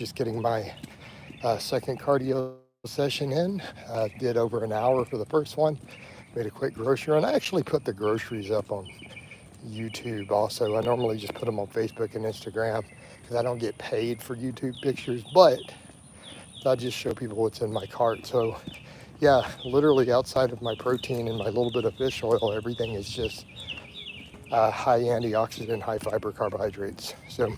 just getting my second cardio session in. Did over an hour for the first one. Made a quick grocery run. I actually put the groceries up on YouTube also. I normally just put them on Facebook and Instagram because I don't get paid for YouTube pictures, but I just show people what's in my cart. So yeah, literally outside of my protein and my little bit of fish oil, everything is just high antioxidant, high fiber carbohydrates. So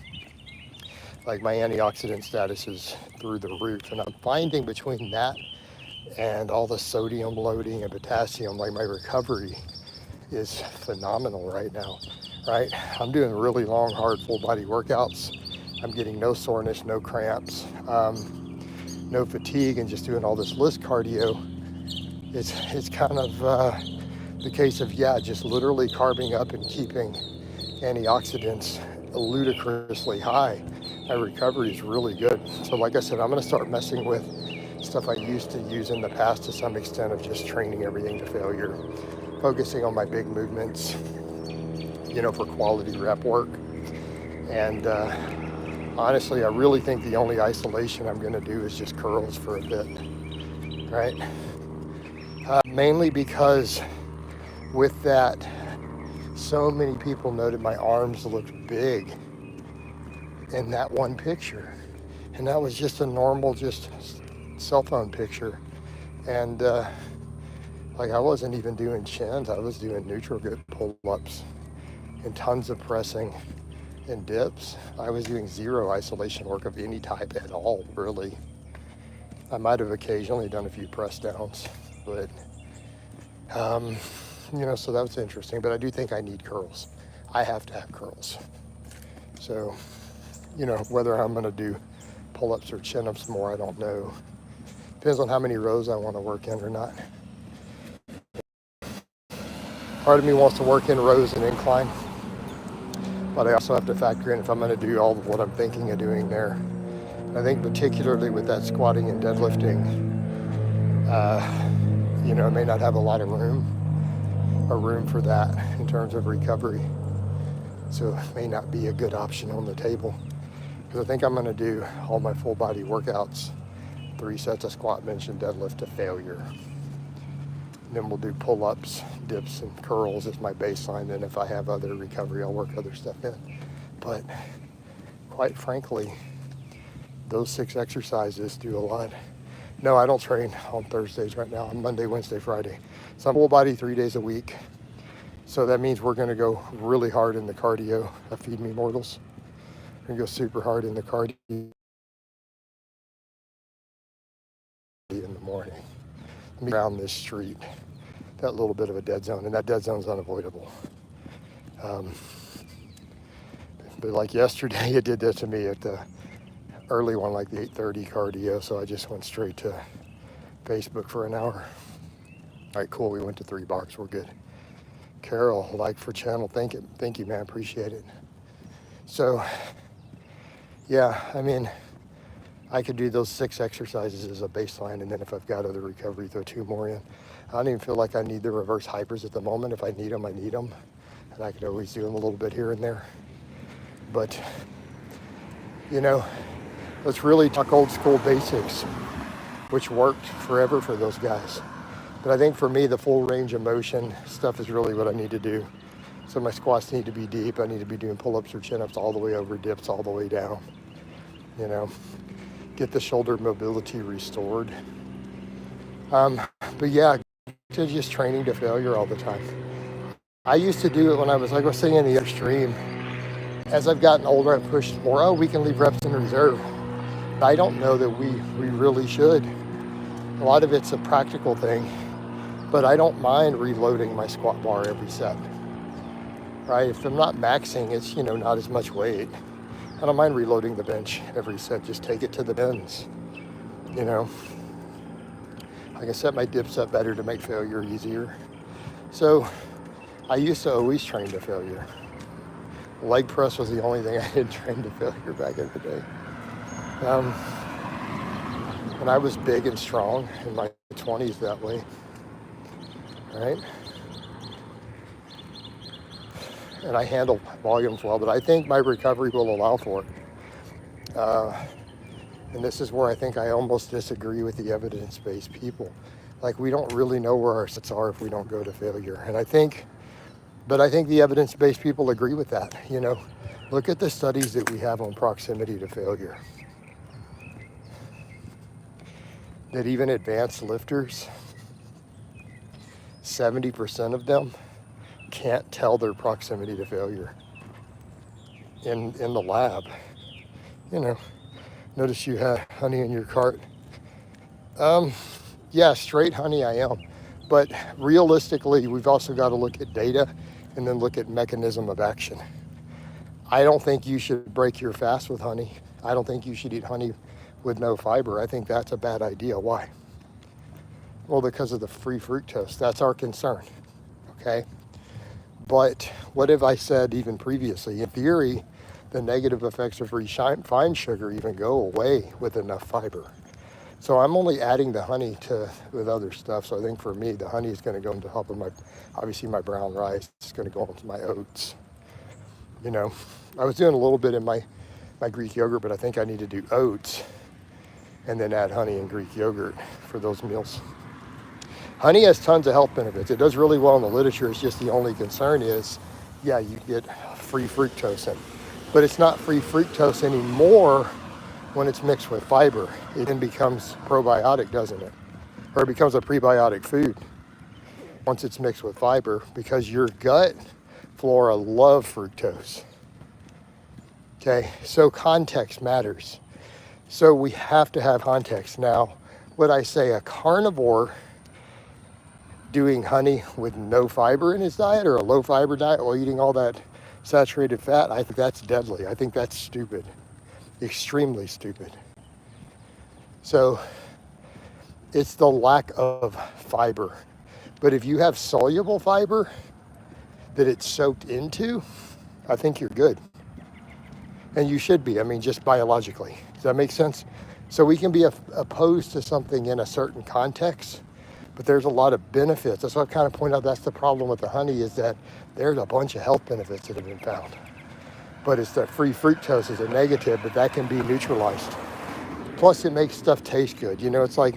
like my antioxidant status is through the roof, and I'm finding between that and all the sodium loading and potassium, like my recovery is phenomenal right now, right? I'm doing really long, hard, full body workouts. I'm getting no soreness, no cramps, no fatigue, and just doing all this list cardio. It's kind of the case of, yeah, just literally carbing up and keeping antioxidants ludicrously high. My recovery is really good. So like I said, I'm gonna start messing with stuff I used to use in the past to some extent of just training everything to failure, focusing on my big movements, for quality rep work. And honestly, I really think the only isolation I'm gonna do is just curls for a bit, right? Mainly because with that, so many people noted my arms looked big in that one picture. And that was just a normal, just cell phone picture. And I wasn't even doing chins. I was doing neutral grip pull-ups and tons of pressing and dips. I was doing zero isolation work of any type at all, really. I might have occasionally done a few press downs, but so that was interesting. But I do think I need curls. I have to have curls. So, whether I'm gonna do pull-ups or chin-ups more, I don't know. Depends on how many rows I want to work in or not. Part of me wants to work in rows and incline, but I also have to factor in if I'm going to do all of what I'm thinking of doing there. I think particularly with that squatting and deadlifting, I may not have a lot of room for that in terms of recovery. So it may not be a good option on the table, because I think I'm going to do all my full body workouts, 3 sets of squat, bench, and deadlift to failure. And then we'll do pull-ups, dips, and curls as my baseline. And if I have other recovery, I'll work other stuff in. But quite frankly, those 6 exercises do a lot. No, I don't train on Thursdays right now. I'm Monday, Wednesday, Friday. So I'm full body 3 days a week. So that means we're going to go really hard in the cardio. Feed me mortals. We're going to go super hard in the cardio in the morning. Around this street, that little bit of a dead zone, and that dead zone is unavoidable. But like yesterday, it did that to me at the early one, like the 8:30 cardio. So I just went straight to Facebook for an hour. All right, cool. We went to 3 bars. We're good. Carol, like for channel. Thank you, man. Appreciate it. So, yeah, I could do those 6 exercises as a baseline, and then if I've got other recovery, throw 2 more in. I don't even feel like I need the reverse hypers at the moment. If I need them, I need them. And I could always do them a little bit here and there. But, let's really talk old school basics, which worked forever for those guys. But I think for me, the full range of motion stuff is really what I need to do. So my squats need to be deep. I need to be doing pull-ups or chin-ups all the way over, dips all the way down. Get the shoulder mobility restored. But yeah, to just training to failure all the time. I used to do it when I was saying in the other stream. As I've gotten older, I've pushed more. Oh, we can leave reps in reserve. I don't know that we really should. A lot of it's a practical thing, but I don't mind reloading my squat bar every set. Right? If I'm not maxing, it's not as much weight. I don't mind reloading the bench every set. Just take it to the bends. I can set my dips up better to make failure easier. So I used to always train to failure. Leg press was the only thing I didn't train to failure back in the day. And I was big and strong in my 20s that way, right? And I handle volumes well, but I think my recovery will allow for it. And this is where I think I almost disagree with the evidence-based people. Like, we don't really know where our sets are if we don't go to failure. And I think the evidence-based people agree with that. You know, look at the studies that we have on proximity to failure. That even advanced lifters, 70% of them can't tell their proximity to failure in the lab. You know, notice you had honey in your cart. Yeah, straight honey I am. But realistically, we've also got to look at data and then look at mechanism of action. I don't think you should break your fast with honey. I don't think you should eat honey with no fiber. I think that's a bad idea. Why? Well, because of the free fructose. That's our concern, okay? But what have I said even previously? In theory, the negative effects of refined sugar even go away with enough fiber. So I'm only adding the honey with other stuff. So I think for me, the honey is going to go into help with obviously my brown rice. It's going to go into my oats. You know, I was doing a little bit in my Greek yogurt, but I think I need to do oats and then add honey and Greek yogurt for those meals. Honey has tons of health benefits. It does really well in the literature. It's just the only concern is, yeah, you get free fructose in. But it's not free fructose anymore when it's mixed with fiber. It then becomes probiotic, doesn't it? Or it becomes a prebiotic food once it's mixed with fiber, because your gut flora love fructose. Okay, so context matters. So we have to have context. Now, would I say a carnivore doing honey with no fiber in his diet, or a low fiber diet while eating all that saturated fat? I think that's deadly. I think that's stupid. Extremely stupid. So it's the lack of fiber. But if you have soluble fiber that it's soaked into, I think you're good. And you should be, I mean, just biologically. Does that make sense? So we can be opposed to something in a certain context, but there's a lot of benefits. That's what I kind of point out. That's the problem with the honey, is that there's a bunch of health benefits that have been found. But it's that free fructose is a negative, but that can be neutralized. Plus, it makes stuff taste good. You know, it's like,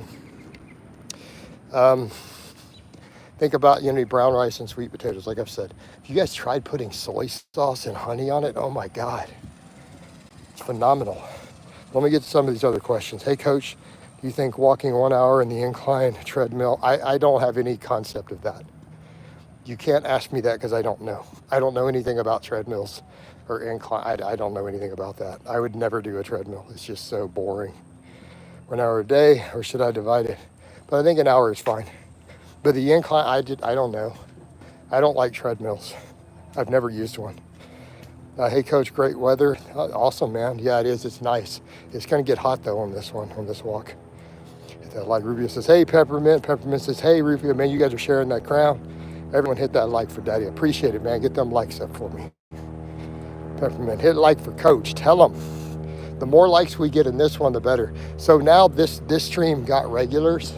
think about, you know, brown rice and sweet potatoes, like I've said. If you guys tried putting soy sauce and honey on it, oh my God, it's phenomenal. Let me get to some of these other questions. Hey, Coach, do you think walking 1 hour in the incline treadmill? I don't have any concept of that. You can't ask me that because I don't know. I don't know anything about treadmills or incline. I don't know anything about that. I would never do a treadmill. It's just so boring. 1 hour a day, or should I divide it? But I think an hour is fine. But the incline, I don't know. I don't like treadmills. I've never used one. Hey, Coach, great weather. Awesome, man. Yeah, it is. It's nice. It's going to get hot, though, on this walk. Like Rufio says, hey, Peppermint. Peppermint says, hey, Rufio, man, you guys are sharing that crown. Everyone hit that like for Daddy. Appreciate it, man. Get them likes up for me. Peppermint, hit like for Coach. Tell them. The more likes we get in this one, the better. So now this stream got regulars,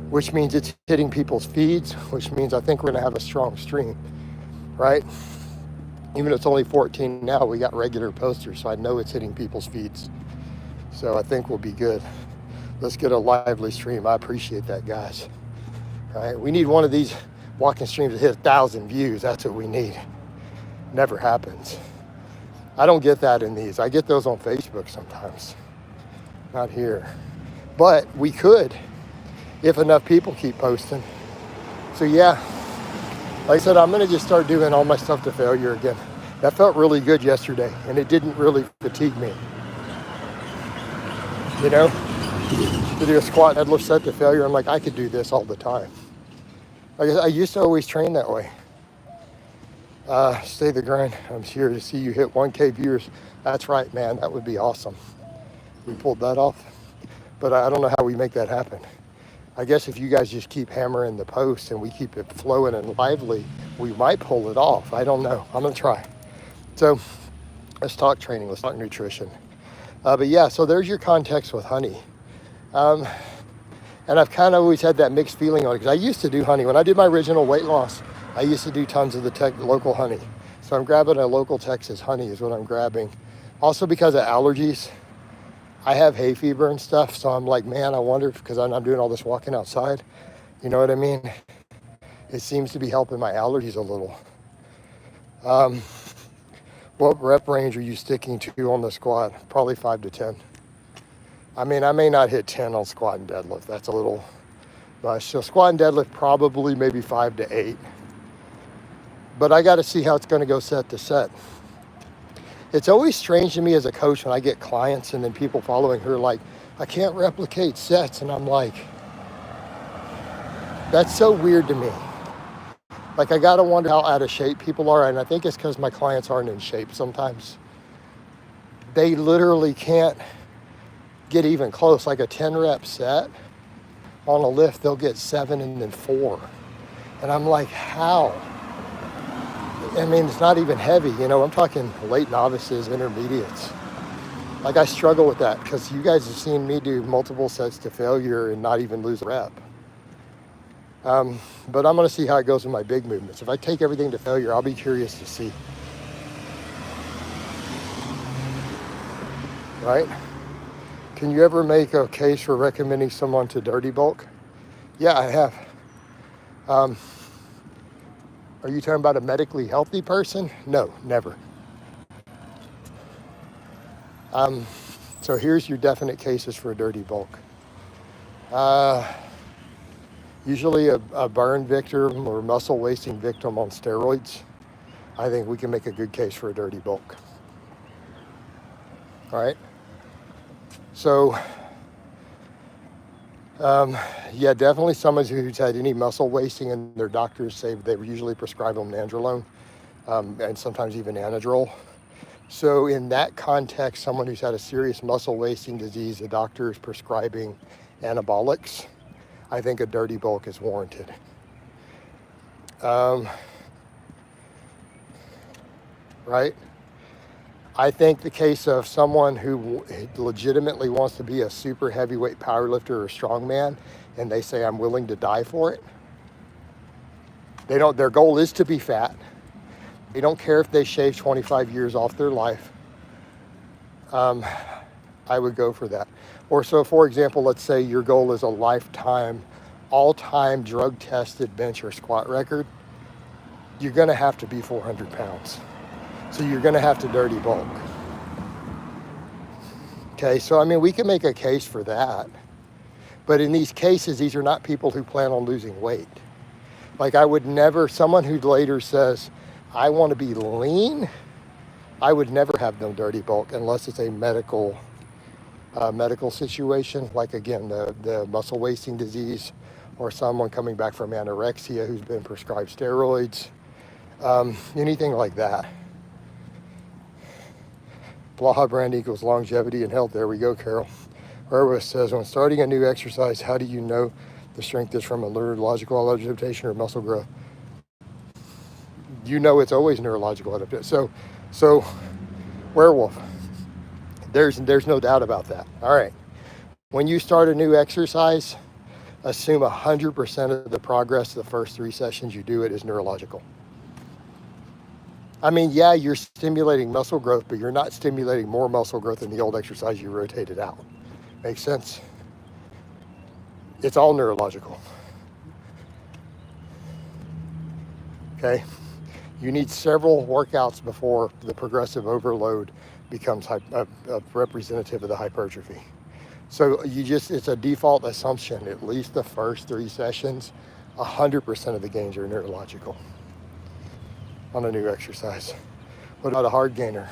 which means it's hitting people's feeds, which means I think we're going to have a strong stream, right? Even if it's only 14 now, we got regular posters, so I know it's hitting people's feeds. So I think we'll be good. Let's get a lively stream. I appreciate that, guys. All right, we need one of these walking streams to hit 1,000 views. That's what we need. Never happens. I don't get that in these. I get those on Facebook sometimes. Not here. But we could if enough people keep posting. So yeah, like I said, I'm going to just start doing all my stuff to failure again. That felt really good yesterday, and it didn't really fatigue me. You know, to do a squat deadlift set to failure, I'm like, I could do this all the time. I used to always train that way. Stay the grind. I'm here to see you hit 1K viewers. That's right, man. That would be awesome. We pulled that off. But I don't know how we make that happen. I guess if you guys just keep hammering the post and we keep it flowing and lively, we might pull it off. I don't know. I'm going to try. So let's talk training. Let's talk nutrition. But yeah, so there's your context with honey. And I've kind of always had that mixed feeling on it, because I used to do honey. When I did my original weight loss, I used to do tons of the local honey. So I'm grabbing a local Texas honey is what I'm grabbing. Also because of allergies, I have hay fever and stuff, so I'm like, man, I wonder if, because I'm doing all this walking outside, you know what I mean? It seems to be helping my allergies a little. What rep range are you sticking to on the squat? Probably 5 to 10. I mean, I may not hit 10 on squat and deadlift. That's a little much. So squat and deadlift, probably maybe 5 to 8. But I got to see how it's going to go set to set. It's always strange to me as a coach when I get clients and then people following her like, I can't replicate sets. And I'm like, that's so weird to me. Like, I got to wonder how out of shape people are. And I think it's because my clients aren't in shape sometimes. They literally can't get even close. Like a 10 rep set on a lift, they'll get 7 and then 4. And I'm like, how? I mean, it's not even heavy. You know, I'm talking late novices, intermediates. Like, I struggle with that because you guys have seen me do multiple sets to failure and not even lose a rep. But I'm going to see how it goes with my big movements. If I take everything to failure, I'll be curious to see. Right? Can you ever make a case for recommending someone to dirty bulk? Yeah, I have. Are you talking about a medically healthy person? No, never. So here's your definite cases for a dirty bulk. Usually a burn victim or muscle wasting victim on steroids. I think we can make a good case for a dirty bulk. All right. So, yeah, definitely someone who's had any muscle wasting and their doctors say they usually prescribe them nandrolone and sometimes even anadrol. So in that context, someone who's had a serious muscle wasting disease, the doctor is prescribing anabolics. I think a dirty bulk is warranted. Right? I think the case of someone who legitimately wants to be a super heavyweight powerlifter or strongman, and they say, I'm willing to die for it. Their goal is to be fat. They don't care if they shave 25 years off their life. I would go for that. Or so, for example, let's say your goal is a lifetime, all-time drug-tested bench or squat record. You're going to have to be 400 pounds. So you're going to have to dirty bulk. Okay, so I mean, we can make a case for that. But in these cases, these are not people who plan on losing weight. Like, I would never, someone who later says, I want to be lean, I would never have them dirty bulk unless it's a medical situation, like, again, the muscle wasting disease, or someone coming back from anorexia who's been prescribed steroids, anything like that. Blaha brand equals longevity and health. There we go, Carol. Erwis says, when starting a new exercise, how do you know the strength is from a neurological adaptation or muscle growth? You know it's always neurological adaptation. So werewolf, there's no doubt about that. All right. When you start a new exercise, assume 100% of the progress of the first 3 sessions you do it is neurological. I mean, yeah, you're stimulating muscle growth, but you're not stimulating more muscle growth than the old exercise you rotated out. Makes sense? It's all neurological. Okay? You need several workouts before the progressive overload becomes representative of the hypertrophy. So it's a default assumption, at least the first 3 sessions, 100% of the gains are neurological on a new exercise. What about a hard gainer?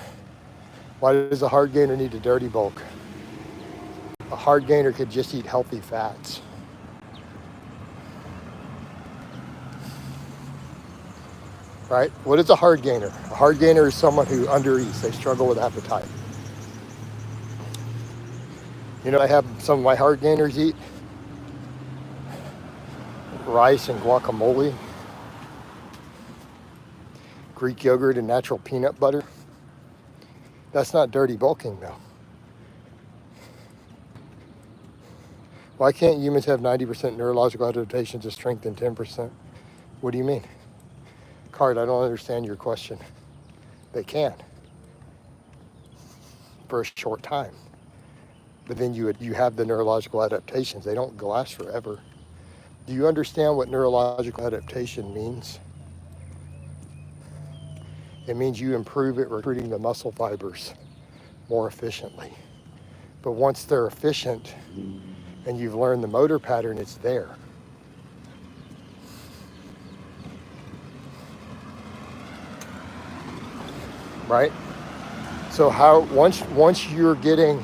Why does a hard gainer need to dirty bulk? A hard gainer could just eat healthy fats. Right? What is a hard gainer? A hard gainer is someone who undereats. They struggle with appetite. You know, I have some of my hard gainers eat rice and guacamole, Greek yogurt and natural peanut butter. That's not dirty bulking, though. Why can't humans have 90% neurological adaptation to strength and 10%? What do you mean? Card, I don't understand your question. They can. For a short time. but then you have the neurological adaptations. They don't last forever. Do you understand what neurological adaptation means? It means you improve at recruiting the muscle fibers more efficiently. But once they're efficient and you've learned the motor pattern, it's there. Right? So once you're getting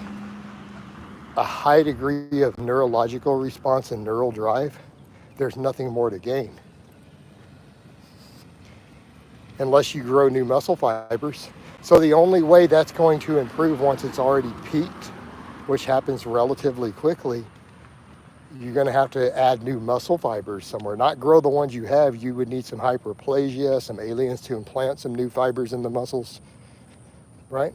a high degree of neurological response and neural drive, there's nothing more to gain. Unless you grow new muscle fibers. So the only way that's going to improve once it's already peaked, which happens relatively quickly, you're going to have to add new muscle fibers somewhere. Not grow the ones you have. You would need some hyperplasia, some aliens to implant some new fibers in the muscles, right?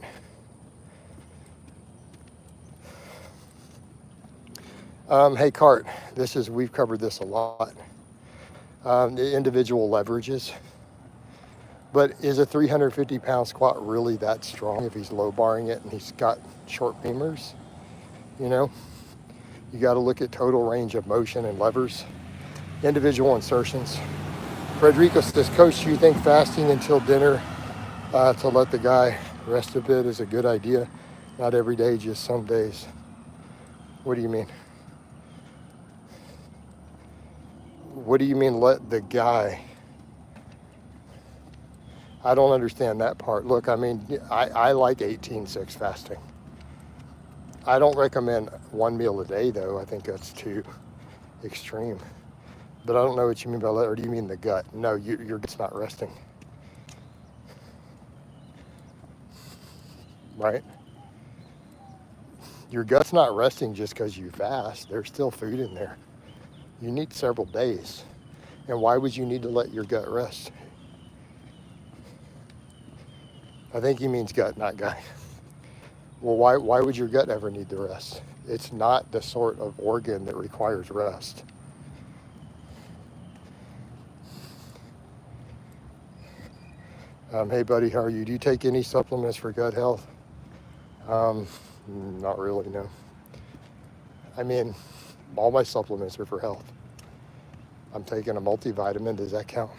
Hey, Cart, we've covered this a lot. The individual leverages. But is a 350-pound squat really that strong if he's low barring it and he's got short femurs? You know, you got to look at total range of motion and levers. Individual insertions. Frederico says, Coach, do you think fasting until dinner to let the guy rest a bit is a good idea? Not every day, just some days. What do you mean? What do you mean let the guy? I don't understand that part. Look, I mean, I like 18-6 fasting. I don't recommend one meal a day, though. I think that's too extreme. But I don't know what you mean by that, or do you mean the gut? No, your gut's not resting. Right? Your gut's not resting just because you fast. There's still food in there. You need several days. And why would you need to let your gut rest? I think he means gut, not guy. Well, why would your gut ever need the rest? It's not the sort of organ that requires rest. Hey, buddy, how are you? Do you take any supplements for gut health? Not really, no. I mean, all my supplements are for health. I'm taking a multivitamin. Does that count?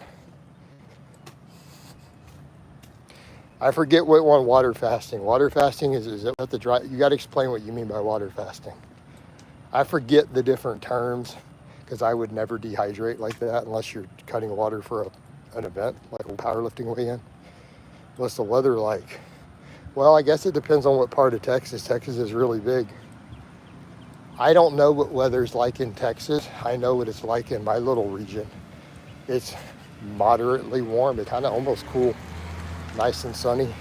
I forget what one, water fasting. Water fasting is it the dry? You got to explain what you mean by water fasting. I forget the different terms because I would never dehydrate like that unless you're cutting water for an event, like a powerlifting weekend. What's the weather like? Well, I guess it depends on what part of Texas. Texas is really big. I don't know what weather's like in Texas. I know what it's like in my little region. It's moderately warm. It's kind of almost cool. Nice and sunny.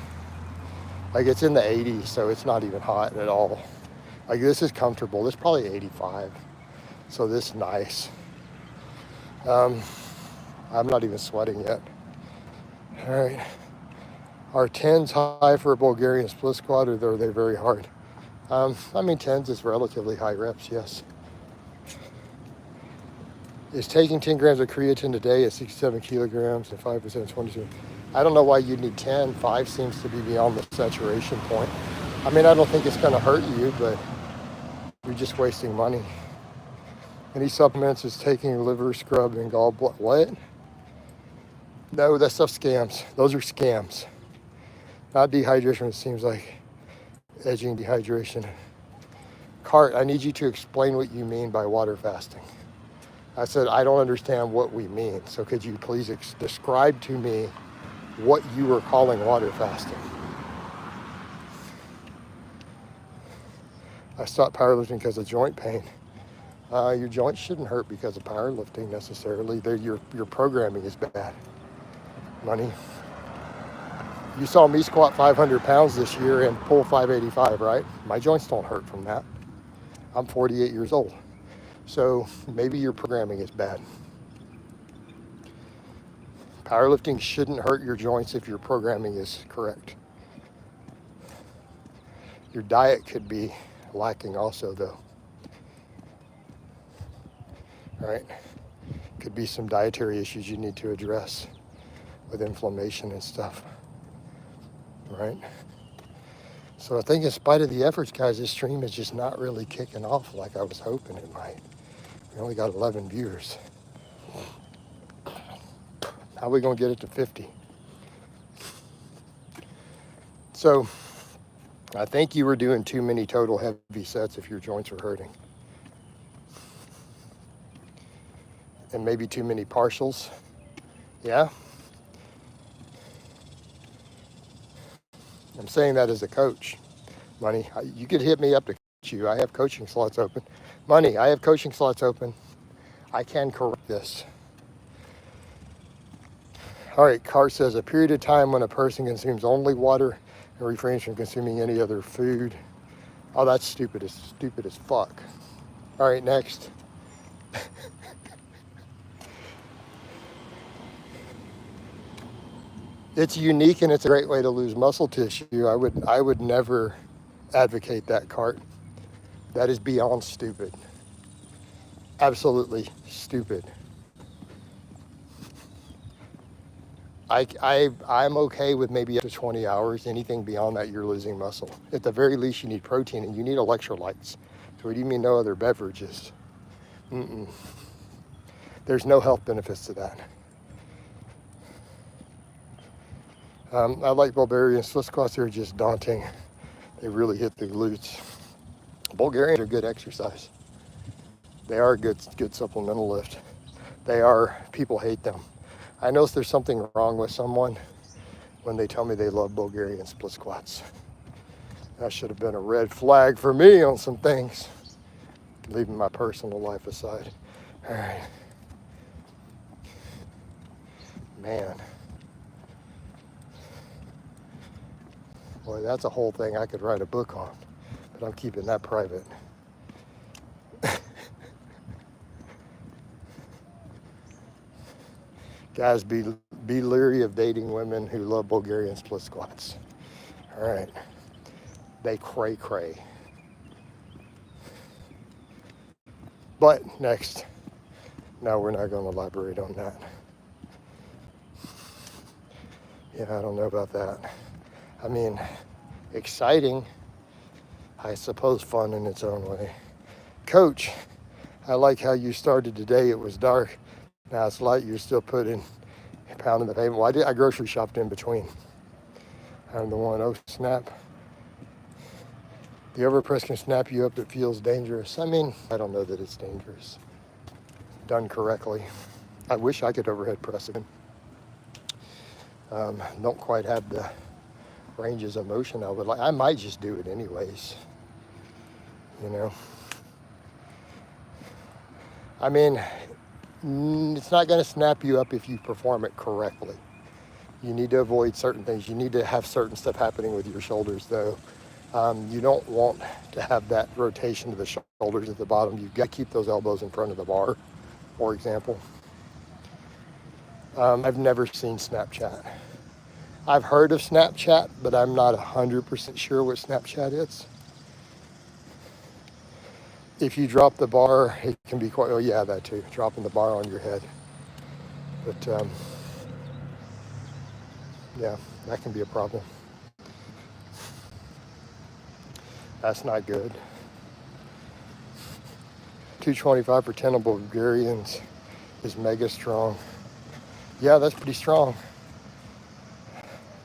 Like it's in the 80s, so it's not even hot at all. Like this is comfortable. This is probably 85. So this is nice. I'm not even sweating yet. All right. Are 10s high for a Bulgarian split squat, or are they very hard? I mean, 10s is relatively high reps, yes. Is taking 10 grams of creatine a day at 67 kilograms and 5% 22? I don't know why you'd need 10. 5 seems to be beyond the saturation point. I mean, I don't think it's going to hurt you, but you're just wasting money. Any supplements is taking liver scrub and gallbladder. What? No, that stuff's scams. Those are scams. Not dehydration, it seems like edging dehydration. Cart, I need you to explain what you mean by water fasting. I said, I don't understand what we mean. So could you please describe to me what you were calling water fasting? I stopped powerlifting because of joint pain. Your joints shouldn't hurt because of powerlifting necessarily. Your programming is bad. Money. You saw me squat 500 pounds this year and pull 585, right? My joints don't hurt from that. I'm 48 years old. So maybe your programming is bad. Powerlifting shouldn't hurt your joints if your programming is correct. Your diet could be lacking also, though. All right? Could be some dietary issues you need to address with inflammation and stuff. Right? So I think in spite of the efforts, guys, this stream is just not really kicking off like I was hoping it might. We only got 11 viewers. How are we gonna get it to 50? So I think you were doing too many total heavy sets if your joints were hurting. And maybe too many partials. Yeah? I'm saying that as a coach. Money, you could hit me up to coach you. I have coaching slots open. Money, I have coaching slots open. I can correct this. All right, Cart says a period of time when a person consumes only water and refrains from consuming any other food. Oh, that's stupid as fuck. All right, next. It's unique and it's a great way to lose muscle tissue. I would never advocate that, Cart. That is beyond stupid. Absolutely stupid. I'm okay with maybe up to 20 hours. Anything beyond that, you're losing muscle. At the very least, you need protein and you need electrolytes. So what do you mean no other beverages? There's no health benefits to that. I like Bulgarian split squats. They're just daunting. They really hit the glutes. Bulgarians are good exercise. They are a good supplemental lift. People hate them. I notice there's something wrong with someone when they tell me they love Bulgarian split squats. That should have been a red flag for me on some things. Leaving my personal life aside. All right. Man. Boy, that's a whole thing I could write a book on, but I'm keeping that private. Guys, be leery of dating women who love Bulgarian split squats. All right. They cray. But next. No, we're not going to elaborate on that. Yeah, I don't know about that. I mean, exciting. I suppose fun in its own way. Coach, I like how you started today. It was dark. Now it's light. You're still putting a pound in the pavement. Well, I grocery shopped in between. I'm the one. Oh, snap. The overpress can snap you up. It feels dangerous. I mean, I don't know that it's dangerous. Done correctly. I wish I could overhead press it. Don't quite have the ranges of motion I would like. I might just do it anyways. You know. I mean, it's not going to snap you up if you perform it correctly. You need to avoid certain things. You need to have certain stuff happening with your shoulders, though. You don't want to have that rotation to the shoulders at the bottom. You've got to keep those elbows in front of the bar, for example. I've never seen Snapchat. I've heard of Snapchat, but I'm not 100% sure what Snapchat is. If you drop the bar, it can be quite, oh yeah, that too, dropping the bar on your head. But yeah, that can be a problem. That's not good. 225 for 10 of Bulgarians is mega strong. Yeah, that's pretty strong.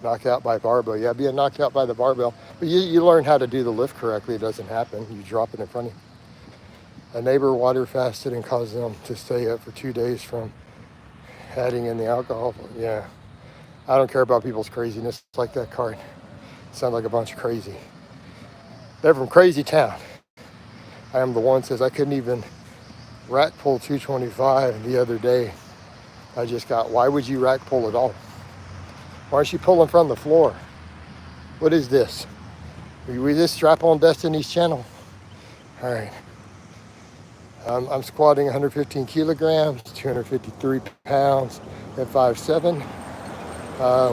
Knockout by barbell. Yeah, being knocked out by the barbell. But you learn how to do the lift correctly. It doesn't happen. You drop it in front of you. A neighbor water fasted and caused them to stay up for 2 days from adding in the alcohol. Yeah. I don't care about people's craziness. It's like that card. Sound like a bunch of crazy. They're from crazy town. I am the one that says I couldn't even rack pull 225 the other day. I just got, why would you rack pull at all? Why aren't you pulling from the floor? What is this? Are we this strap on Destiny's channel? All right. I'm squatting 115 kilograms, 253 pounds at 5'7".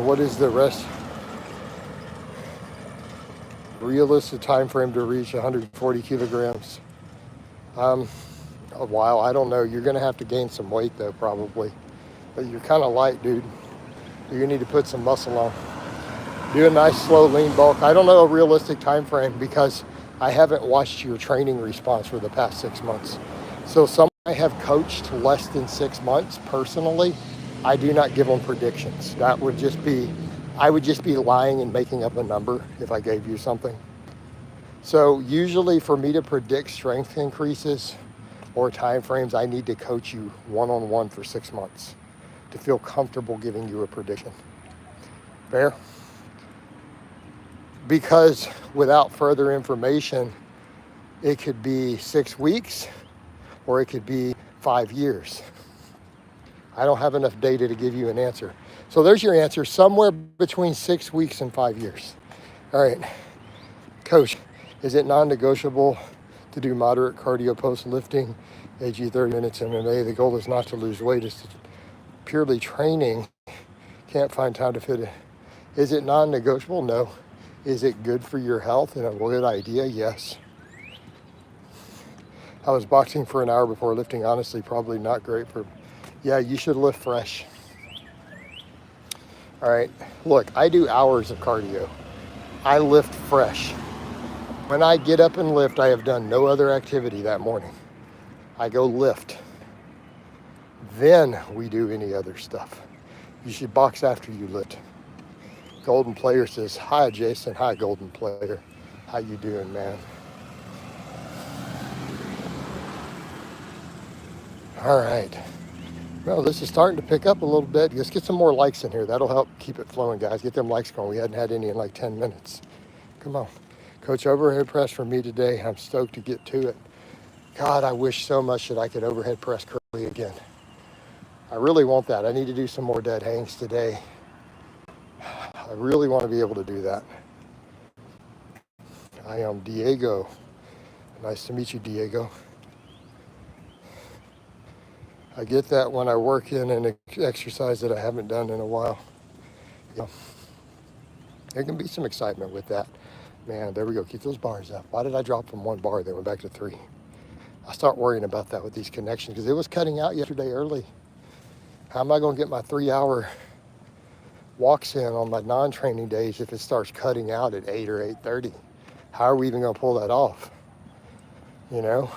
What is the rest? Realistic time frame to reach 140 kilograms. A while, I don't know. You're gonna have to gain some weight though, probably. But you're kind of light, dude. You're gonna need to put some muscle on. Do a nice slow lean bulk. I don't know a realistic time frame because I haven't watched your training response for the past 6 months. So some I have coached less than 6 months personally. I do not give them predictions. That would just be, I would just be lying and making up a number if I gave you something. So usually for me to predict strength increases or time frames, I need to coach you one-on-one for 6 months to feel comfortable giving you a prediction. Fair? Because without further information, it could be 6 weeks or it could be 5 years. I don't have enough data to give you an answer. So there's your answer, somewhere between 6 weeks and 5 years. All right, coach, is it non-negotiable to do moderate cardio post-lifting, AG 30 minutes MMA? The goal is not to lose weight, it's purely training. Can't find time to fit it. Is it non-negotiable? No. Is it good for your health and a good idea? Yes. I was boxing for an hour before lifting. Honestly, probably not great for, yeah, you should lift fresh. All right, look, I do hours of cardio. I lift fresh. When I get up and lift, I have done no other activity that morning. I go lift. Then we do any other stuff. You should box after you lift. Golden Player says, hi, Jason. Hi, Golden Player. How you doing, man? All right. Well, this is starting to pick up a little bit. Let's get some more likes in here. That'll help keep it flowing, guys. Get them likes going. We hadn't had any in like 10 minutes. Come on. Coach, overhead press for me today. I'm stoked to get to it. God, I wish so much that I could overhead press curly again. I really want that. I need to do some more dead hangs today. I really want to be able to do that. I am Diego. Nice to meet you, Diego. I get that when I work in an exercise that I haven't done in a while. Yeah. There can be some excitement with that. Man, there we go. Keep those bars up. Why did I drop from 1 bar? They went back to 3. I start worrying about that with these connections because it was cutting out yesterday early. How am I going to get my 3-hour walks in on my non-training days if it starts cutting out at 8 or 8:30? How are we even going to pull that off? You know,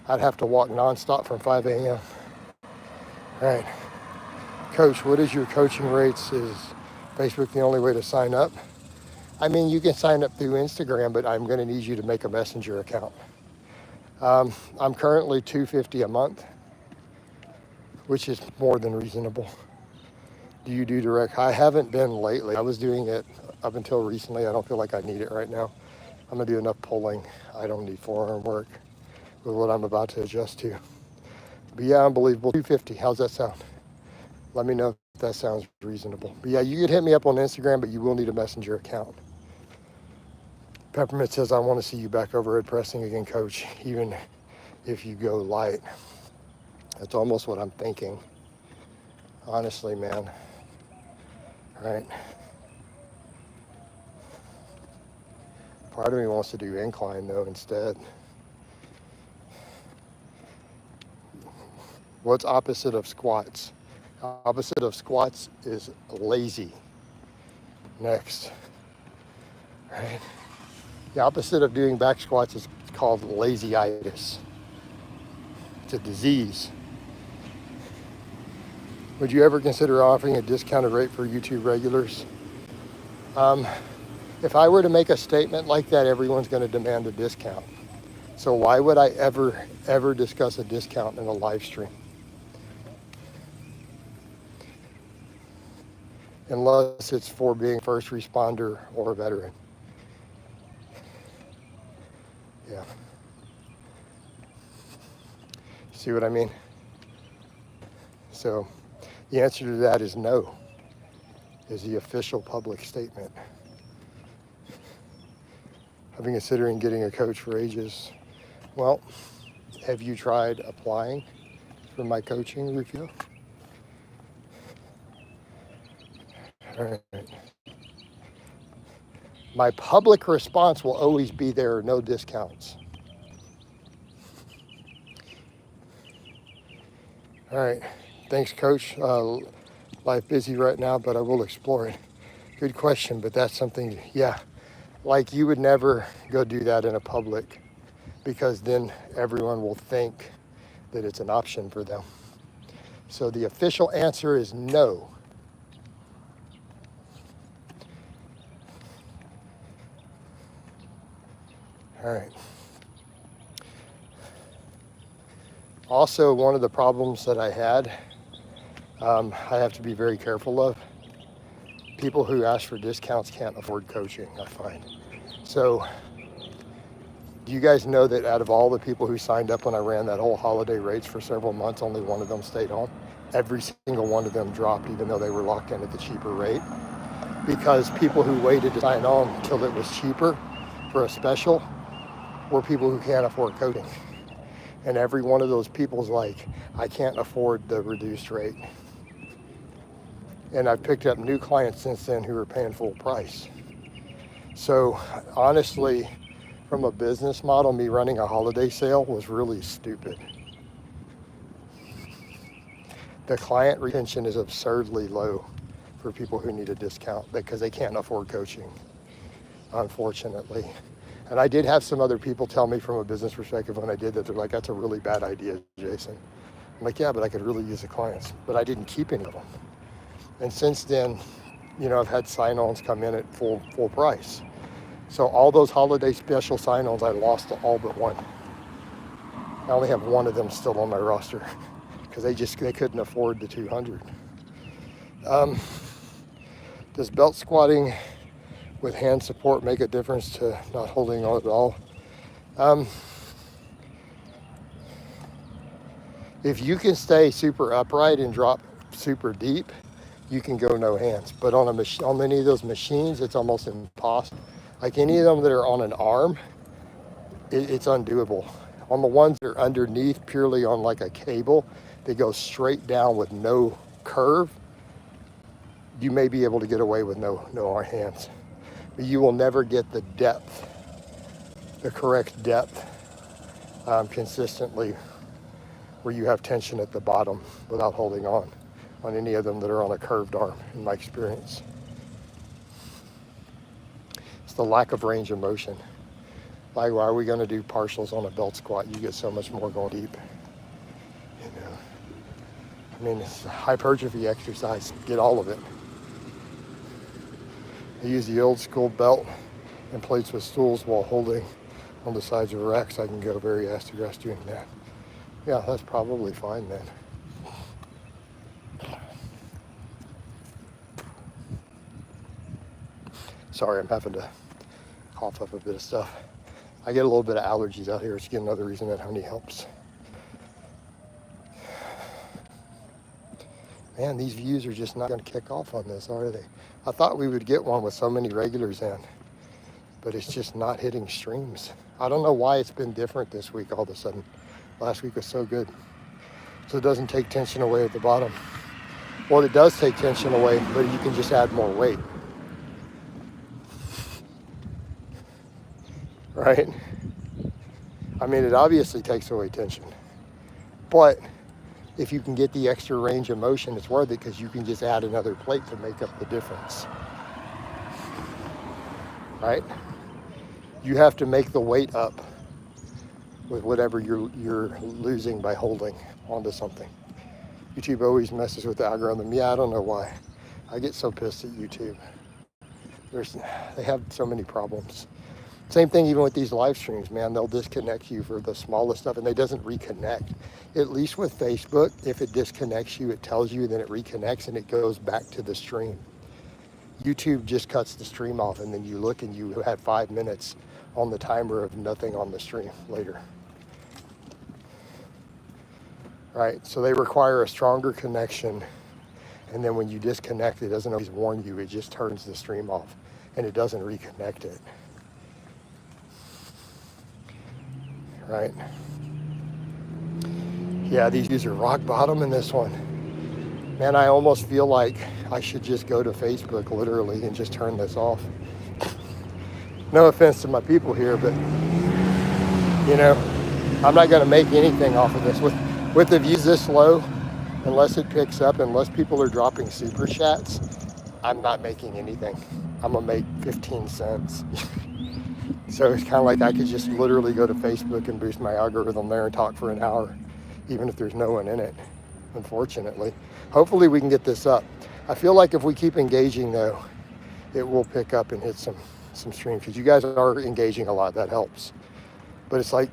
I'd have to walk nonstop from 5 a.m. All right. Coach, what is your coaching rates? Is Facebook the only way to sign up? I mean, you can sign up through Instagram, but I'm going to need you to make a messenger account. I'm currently $250 a month, which is more than reasonable. Do you do direct? I haven't been lately. I was doing it up until recently. I don't feel like I need it right now. I'm going to do enough pulling. I don't need forearm work with what I'm about to adjust to. But yeah, unbelievable. $250. How's that sound? Let me know if that sounds reasonable. But yeah, you could hit me up on Instagram, but you will need a messenger account. Peppermint says, I want to see you back overhead pressing again, coach, even if you go light. That's almost what I'm thinking. Honestly, man. All right. Part of me wants to do incline, though, instead. What's opposite of squats? Opposite of squats is lazy. Next. All right. The opposite of doing back squats is called lazyitis. It's a disease. Would you ever consider offering a discounted rate for YouTube regulars? If I were to make a statement like that, everyone's going to demand a discount. So why would I ever discuss a discount in a live stream? Unless it's for being first responder or a veteran. Yeah. See what I mean? So the answer to that is no, is the official public statement. I've been considering getting a coach for ages. Well, have you tried applying for my coaching review? All right. My public response will always be there are no discounts. All right. Thanks, Coach. Life busy right now, but I will explore it. Good question, but that's something, yeah. Like you would never go do that in a public because then everyone will think that it's an option for them. So the official answer is no. All right. Also, one of the problems that I had, I have to be very careful of. People who ask for discounts can't afford coaching, I find. So, do you guys know that out of all the people who signed up when I ran that whole holiday rates for several months, only one of them stayed on? Every single one of them dropped, even though they were locked in at the cheaper rate. Because people who waited to sign on until it was cheaper for a special were people who can't afford coaching. And every one of those people's like, I can't afford the reduced rate. And I've picked up new clients since then who are paying full price. So honestly, from a business model, me running a holiday sale was really stupid. The client retention is absurdly low for people who need a discount because they can't afford coaching, unfortunately. And I did have some other people tell me from a business perspective when I did that, they're like, that's a really bad idea, Jason. I'm like, yeah, but I could really use the clients. But I didn't keep any of them. And since then, I've had sign-ons come in at full price. So all those holiday special sign-ons, I lost all but one. I only have one of them still on my roster because they couldn't afford the 200. Does belt squatting with hand support make a difference to not holding on at all? If you can stay super upright and drop super deep, you can go no hands. But on many of those machines, it's almost impossible. Like any of them that are on an arm, it's undoable. On the ones that are underneath, purely on like a cable, they go straight down with no curve, you may be able to get away with no hands. But you will never get the depth, the correct depth, consistently where you have tension at the bottom without holding on any of them that are on a curved arm, in my experience. It's the lack of range of motion. Like, why are we going to do partials on a belt squat? You get so much more going deep. It's a hypertrophy exercise. Get all of it. I use the old school belt and plates with stools while holding on the sides of a rack, so I can go very ass to grass doing that. Yeah, that's probably fine then. Sorry, I'm having to cough up a bit of stuff. I get a little bit of allergies out here. It's again another reason that honey helps. Man, these views are just not going to kick off on this, are they? I thought we would get one with so many regulars in, but it's just not hitting streams. I don't know why it's been different this week all of a sudden. Last week was so good. So it doesn't take tension away at the bottom. Well, it does take tension away, but you can just add more weight. Right? It obviously takes away tension. But if you can get the extra range of motion, it's worth it because you can just add another plate to make up the difference. Right? You have to make the weight up with whatever you're losing by holding onto something. YouTube always messes with the algorithm. Yeah, I don't know why. I get so pissed at YouTube. They have so many problems. Same thing even with these live streams, man. They'll disconnect you for the smallest stuff and it doesn't reconnect. At least with Facebook, if it disconnects you, it tells you, then it reconnects and it goes back to the stream. YouTube just cuts the stream off and then you look and you had 5 minutes on the timer of nothing on the stream later. Right, so they require a stronger connection, and then when you disconnect, it doesn't always warn you, it just turns the stream off and it doesn't reconnect it. Right? Yeah, these views are rock bottom in this one. Man, I almost feel like I should just go to Facebook literally and just turn this off. No offense to my people here, but I'm not going to make anything off of this. With the views this low, unless it picks up, unless people are dropping super chats, I'm not making anything. I'm gonna make 15 cents. So it's kind of like I could just literally go to Facebook and boost my algorithm there and talk for an hour, even if there's no one in it, unfortunately. Hopefully we can get this up. I feel like if we keep engaging though, it will pick up and hit some streams, because you guys are engaging a lot. That helps. But it's like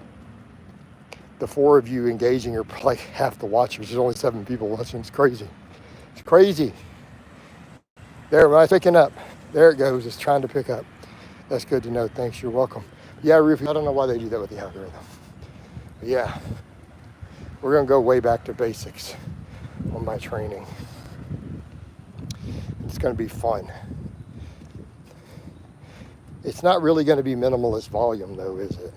the 4 of you engaging are like half the watchers. There's only 7 people watching. It's crazy. It's crazy. There, when I picking up. There it goes. It's trying to pick up. That's good to know. Thanks. You're welcome. Yeah, Rufy, I don't know why they do that with the algorithm. But yeah, we're going to go way back to basics on my training. It's going to be fun. It's not really going to be minimalist volume, though, is it?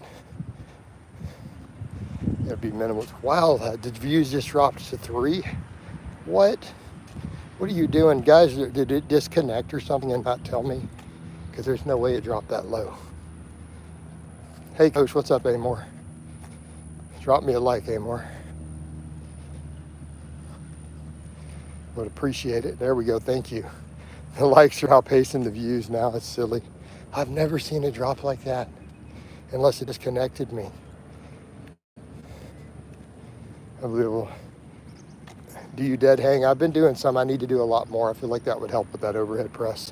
It'll be minimalist. Wow, the views just dropped to 3. What? What are you doing? Guys, did it disconnect or something and not tell me? Because there's no way it dropped that low. Hey, Coach, what's up, Amor? Drop me a like, Amor. Would appreciate it. There we go. Thank you. The likes are outpacing the views now. It's silly. I've never seen it drop like that unless it disconnected me. Unbelievable. Do you dead hang? I've been doing some. I need to do a lot more. I feel like that would help with that overhead press.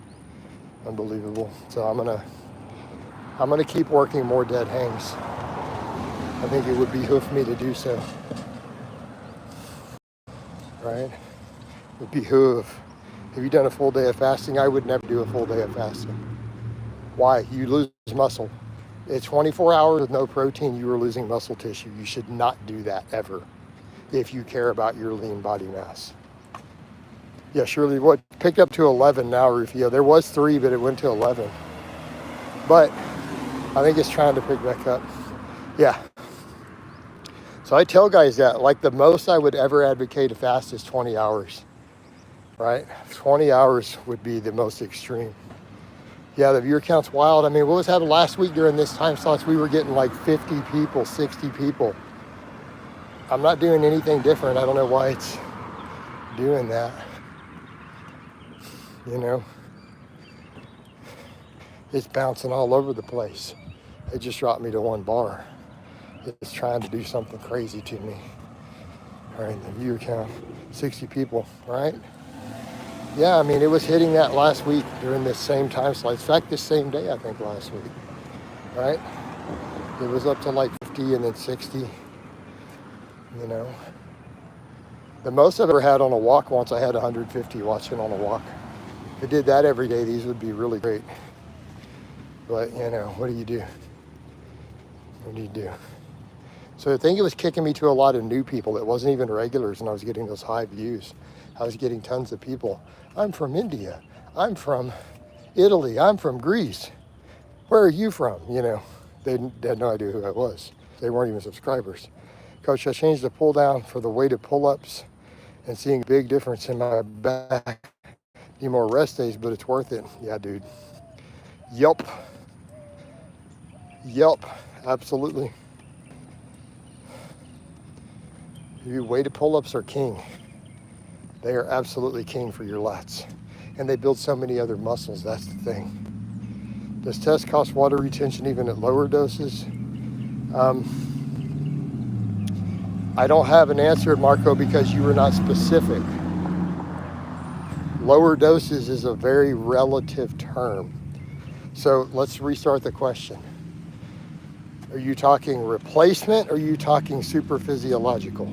Unbelievable. So I'm gonna keep working more dead hangs. I think it would behoove me to do so. Right? It would behoove. Have you done a full day of fasting? I would never do a full day of fasting. Why? You lose muscle. It's 24 hours with no protein, you are losing muscle tissue. You should not do that ever if you care about your lean body mass. Yeah, surely what picked up to 11 now, Rufio. There was 3, but it went to 11. But I think it's trying to pick back up. Yeah. So I tell guys that, like, the most I would ever advocate a fast is 20 hours, right? 20 hours would be the most extreme. Yeah, the viewer count's wild. I mean, what was happening last week during this time slots? We were getting like 50 people, 60 people. I'm not doing anything different. I don't know why it's doing that. You know, it's bouncing all over the place. It just dropped me to 1 bar. It's trying to do something crazy to me. All right, the viewer count, 60 people, right? Yeah, I mean, it was hitting that last week during this same time slot. In fact, this same day, I think, last week, right? It was up to like 50 and then 60, you know. The most I've ever had on a walk once, I had 150 watching on a walk. If I did that every day, these would be really great. But, you know, what do you do? What do you do? So I think it was kicking me to a lot of new people. It wasn't even regulars, and I was getting those high views. I was getting tons of people. I'm from India. I'm from Italy. I'm from Greece. Where are you from? You know, they had no idea who I was. They weren't even subscribers. Coach, I changed the pull down for the weighted pull-ups and seeing a big difference in my back. Need more rest days, but it's worth it. Yeah, dude. Yup. Absolutely. Weighted pull-ups are king. They are absolutely king for your lats. And they build so many other muscles, that's the thing. Does test cost water retention even at lower doses? I don't have an answer, Marco, because you were not specific. Lower doses is a very relative term. So let's restart the question. Are you talking replacement or are you talking super physiological?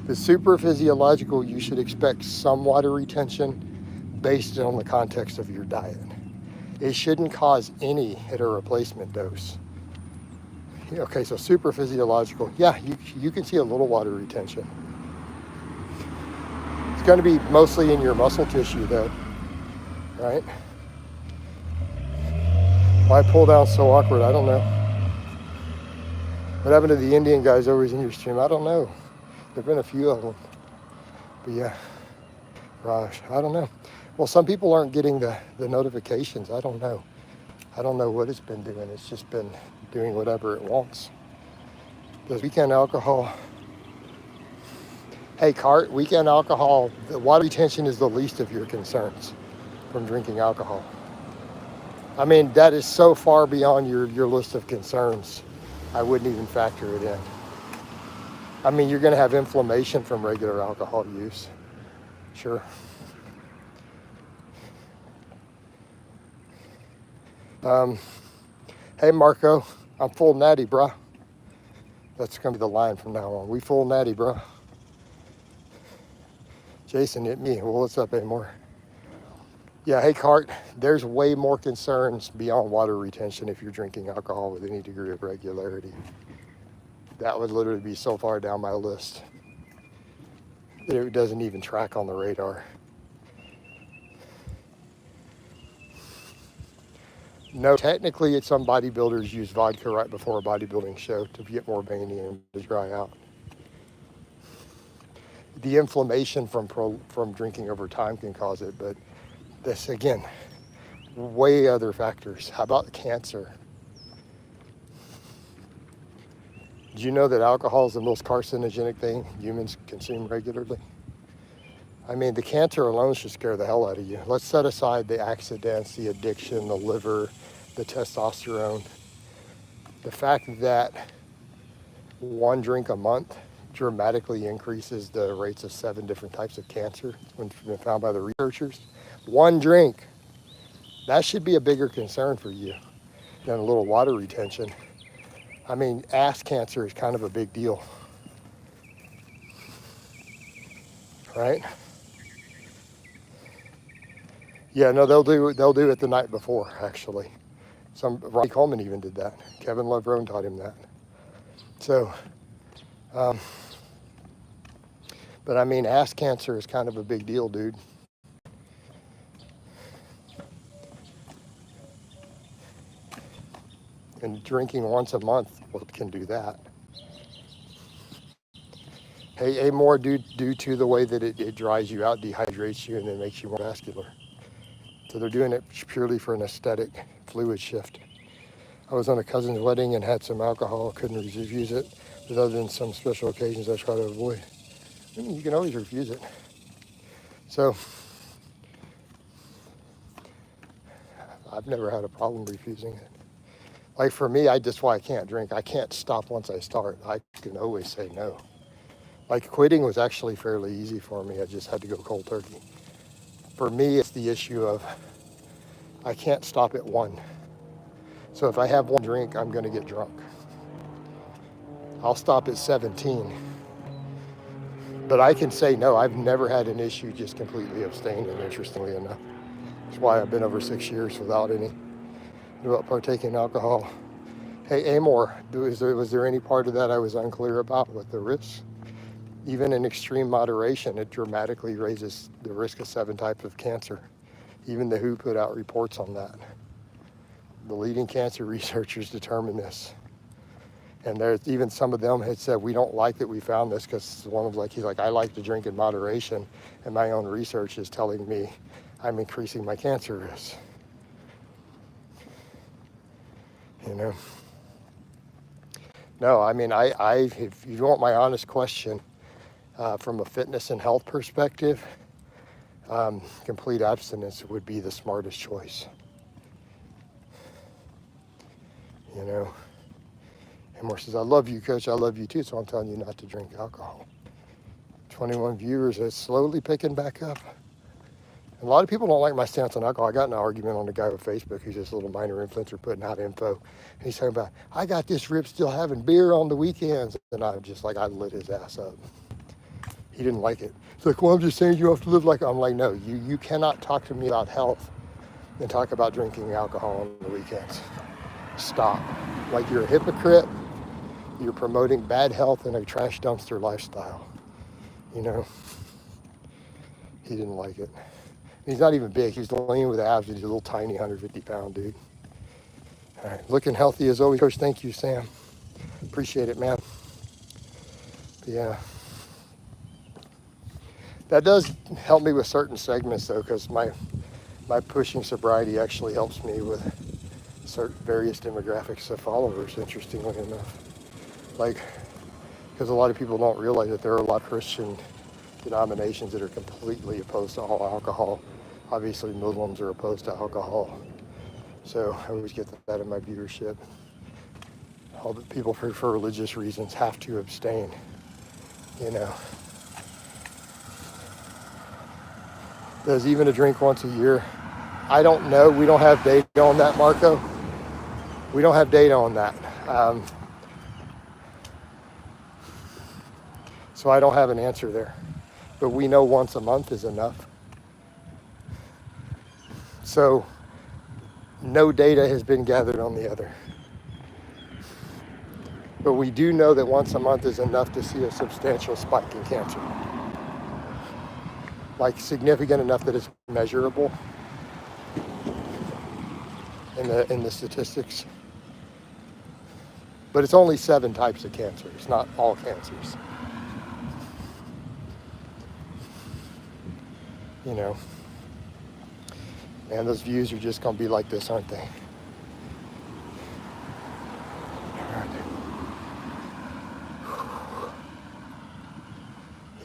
The super physiological, you should expect some water retention based on the context of your diet. It shouldn't cause any at a replacement dose. Okay, so super physiological, yeah, you can see a little water retention. It's going to be mostly in your muscle tissue though, right? Why pull down so awkward? I don't know. What happened to the Indian guys always in your stream? I don't know. There've been a few of them. But yeah, Raj, I don't know. Well, some people aren't getting the notifications. I don't know. I don't know what it's been doing. It's just been doing whatever it wants. Does weekend alcohol... Hey, Cart, weekend alcohol, the water retention is the least of your concerns. from drinking alcohol. I mean, that is so far beyond your list of concerns. I wouldn't even factor it in. I mean, you're going to have inflammation from regular alcohol use. Sure. Hey, Marco, I'm full natty, bruh. That's going to be the line from now on. We full natty, bruh. Jason hit me. Well, what's up, Amor? Yeah, hey, Cart, there's way more concerns beyond water retention if you're drinking alcohol with any degree of regularity. That would literally be so far down my list that it doesn't even track on the radar. No, technically, some bodybuilders use vodka right before a bodybuilding show to get more veiny and to dry out. The inflammation from drinking over time can cause it, but this, again, way other factors. How about cancer? Do you know that alcohol is the most carcinogenic thing humans consume regularly? I mean, the cancer alone should scare the hell out of you. Let's set aside the accidents, the addiction, the liver, the testosterone. The fact that one drink a month dramatically increases the rates of 7 different types of cancer when been found by the researchers. One drink, that should be a bigger concern for you than a little water retention. I mean, ass cancer is kind of a big deal, right? Yeah, no, they'll do it the night before, actually. Ronnie Coleman even did that. Kevin Lovrone taught him that. So, but I mean, ass cancer is kind of a big deal, dude. And drinking once a month can do that. Hey, more due to the way that it dries you out, dehydrates you, and then makes you more vascular. So they're doing it purely for an aesthetic fluid shift. I was on a cousin's wedding and had some alcohol, couldn't refuse it. But other than some special occasions I try to avoid. I mean, you can always refuse it. So I've never had a problem refusing it. Like for me, that's why I can't drink. I can't stop once I start. I can always say no. Like quitting was actually fairly easy for me. I just had to go cold turkey. For me, it's the issue of I can't stop at one. So if I have one drink, I'm going to get drunk. I'll stop at 17. But I can say no. I've never had an issue just completely abstaining, interestingly enough. That's why I've been over 6 years without any about partaking in alcohol. Hey, Amor, was there any part of that I was unclear about with the risks? Even in extreme moderation, it dramatically raises the risk of 7 types of cancer. Even the WHO put out reports on that. The leading cancer researchers determined this. And there's even some of them had said, we don't like that we found this because one of he's like, I like to drink in moderation. And my own research is telling me I'm increasing my cancer risk. You know? No, I mean, if you want my honest question, from a fitness and health perspective, complete abstinence would be the smartest choice. You know? And Moore says, I love you, Coach. I love you too, so I'm telling you not to drink alcohol. 21 viewers, it's slowly picking back up. A lot of people don't like my stance on alcohol. I got in an argument on a guy with Facebook who's this little minor influencer putting out info. And he's talking about, I got this rip still having beer on the weekends. And I'm just like, I lit his ass up. He didn't like it. He's like, well, I'm just saying you have to live like, I'm like, no, you cannot talk to me about health and talk about drinking alcohol on the weekends. Stop. Like you're a hypocrite. You're promoting bad health and a trash dumpster lifestyle. You know, he didn't like it. He's not even big. He's lean with abs. He's a little tiny 150-pound dude. All right, looking healthy as always, Coach. Thank you, Sam. Appreciate it, man. But yeah. That does help me with certain segments, though, because my pushing sobriety actually helps me with certain various demographics of followers, interestingly enough. Like, because a lot of people don't realize that there are a lot of Christian denominations that are completely opposed to all alcohol. Obviously, Muslims are opposed to alcohol, so I always get that in my viewership. All the people for religious reasons have to abstain, you know. Does even a drink once a year? I don't know. We don't have data on that, Marco. We don't have data on that. So I don't have an answer there. But we know once a month is enough. So no data has been gathered on the other. But we do know that once a month is enough to see a substantial spike in cancer. Like significant enough that it's measurable in the statistics. But it's only 7 types of cancer. It's not all cancers. You know, man, those views are just gonna be like this, aren't they?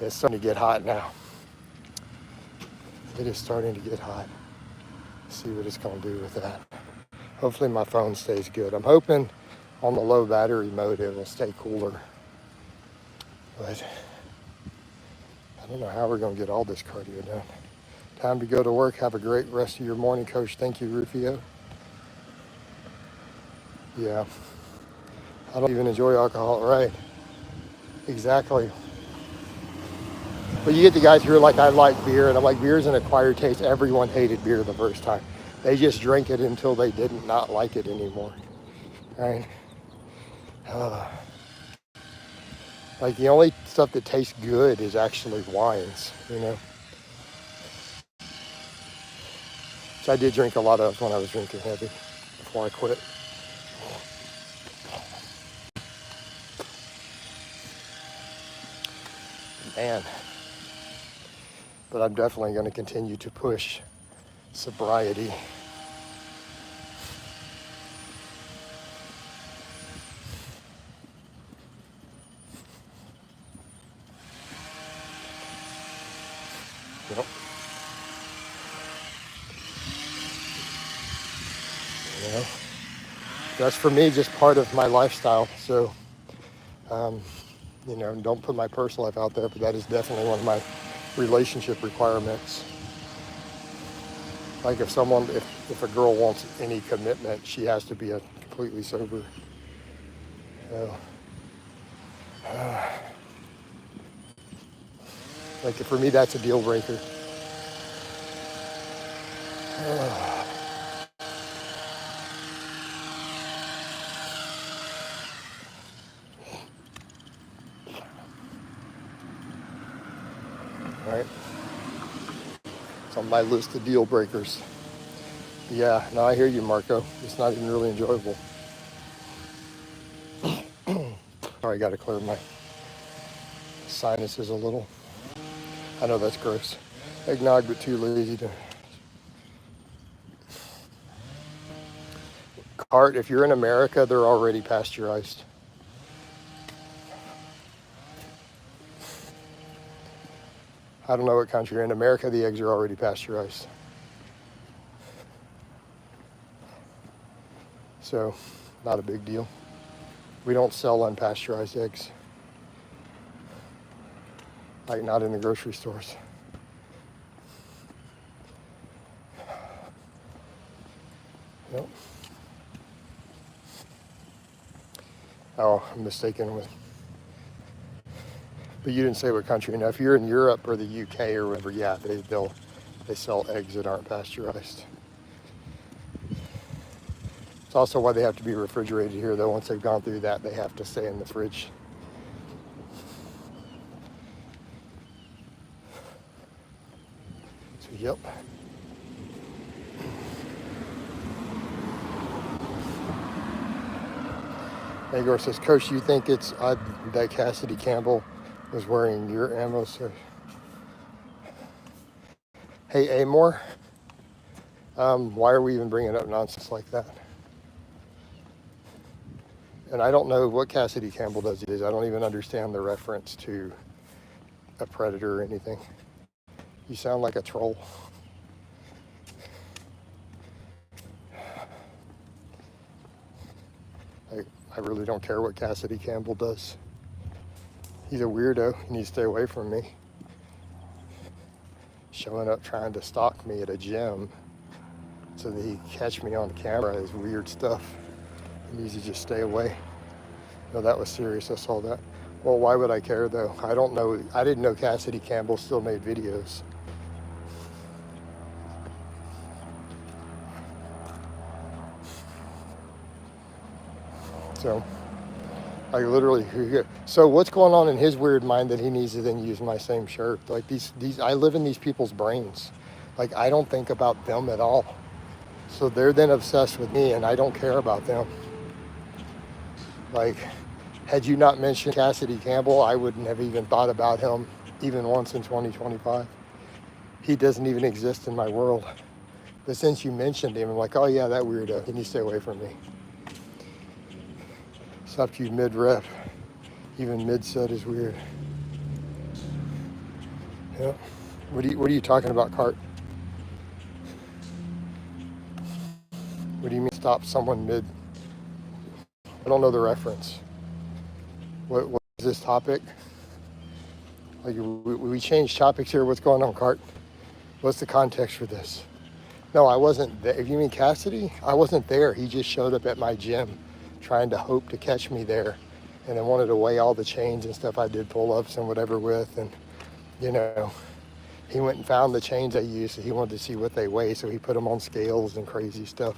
It's starting to get hot now. It is starting to get hot. See what it's gonna do with that. Hopefully my phone stays good. I'm hoping on the low battery mode it will stay cooler. But I don't know how we're gonna get all this cardio done. Time to go to work. Have a great rest of your morning, Coach. Thank you, Rufio. Yeah. I don't even enjoy alcohol, right? Exactly. But you get the guys who are like, I like beer, and I'm like, beer's an acquired taste. Everyone hated beer the first time. They just drank it until they didn't not like it anymore, right? Like the only stuff that tastes good is actually wines, you know? So I did drink a lot of when I was drinking heavy before I quit. Man. But I'm definitely going to continue to push sobriety. Yep. You know, that's for me just part of my lifestyle. So, you know, don't put my personal life out there, but that is definitely one of my relationship requirements. Like if a girl wants any commitment, she has to be completely sober. So, like for me, that's a deal breaker. Right? It's on my list of deal breakers. Yeah, no, I hear you, Marco. It's not even really enjoyable. Sorry, I got to clear my sinuses a little. I know that's gross. Eggnog, but too lazy to. Cart, if you're in America, they're already pasteurized. I don't know what country you're in. America, the eggs are already pasteurized. So, not a big deal. We don't sell unpasteurized eggs. Like, not in the grocery stores. Nope. Oh, I'm mistaken with. But you didn't say what country. Now, if you're in Europe or the UK or whatever, yeah, they sell eggs that aren't pasteurized. It's also why they have to be refrigerated here, though. Once they've gone through that, they have to stay in the fridge. So, yep. Agor says, Coach, do you think it's odd that Cassidy Campbell was wearing your ammo? So, hey, Amor, why are we even bringing up nonsense like that? And I don't know what Cassidy Campbell does. I don't even understand the reference to a predator or anything. You sound like a troll. I really don't care what Cassidy Campbell does. He's a weirdo. He needs to stay away from me. Showing up trying to stalk me at a gym so that he can catch me on camera is weird stuff. He needs to just stay away. No, that was serious. I saw that. Well, why would I care though? I don't know. I didn't know Cassidy Campbell still made videos. So, I literally, so what's going on in his weird mind that he needs to then use my same shirt? Like I live in these people's brains. Like I don't think about them at all. So they're then obsessed with me and I don't care about them. Like, had you not mentioned Cassidy Campbell, I wouldn't have even thought about him even once in 2025. He doesn't even exist in my world. But since you mentioned him, I'm like, oh yeah, that weirdo. Can you stay away from me? Stopped you mid-rep. Even mid-set is weird. Yeah. What are you talking about, Cart? What do you mean stop someone mid? I don't know the reference. What is this topic? Like we changed topics here. What's going on, Cart? What's the context for this? No, I wasn't there. If you mean Cassidy, I wasn't there. He just showed up at my gym trying to hope to catch me there. And then wanted to weigh all the chains and stuff I did pull-ups and whatever with. And, you know, he went and found the chains I used. So he wanted to see what they weigh. So he put them on scales and crazy stuff.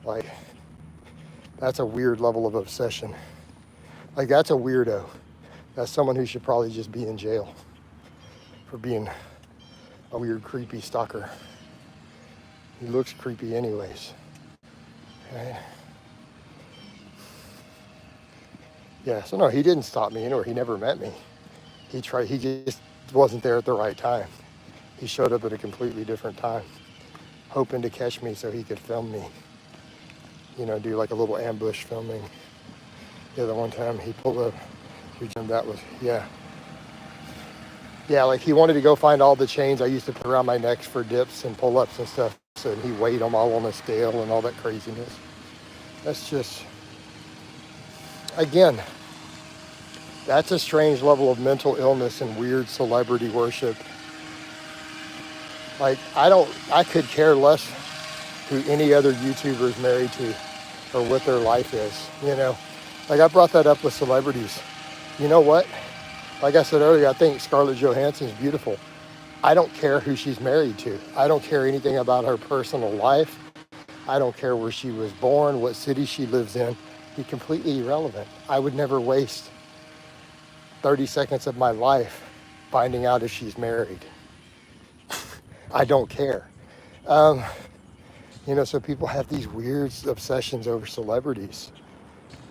Like, that's a weird level of obsession. Like, that's a weirdo. That's someone who should probably just be in jail for being a weird, creepy stalker. He looks creepy anyways. Right? Yeah, so no, he didn't stop me anywhere. He never met me. He just wasn't there at the right time. He showed up at a completely different time, hoping to catch me so he could film me. You know, do like a little ambush filming. Yeah, the one time he pulled up, that was, yeah. Yeah, like he wanted to go find all the chains I used to put around my neck for dips and pull-ups and stuff. So he weighed them all on a scale and all that craziness. That's just, again, that's a strange level of mental illness and weird celebrity worship. Like, I could care less who any other YouTuber is married to or what their life is, you know? Like, I brought that up with celebrities. You know what? Like I said earlier, I think Scarlett Johansson's beautiful. I don't care who she's married to. I don't care anything about her personal life. I don't care where she was born, what city she lives in. Be completely irrelevant. I would never waste 30 seconds of my life finding out if she's married. I don't care. You know, so people have these weird obsessions over celebrities.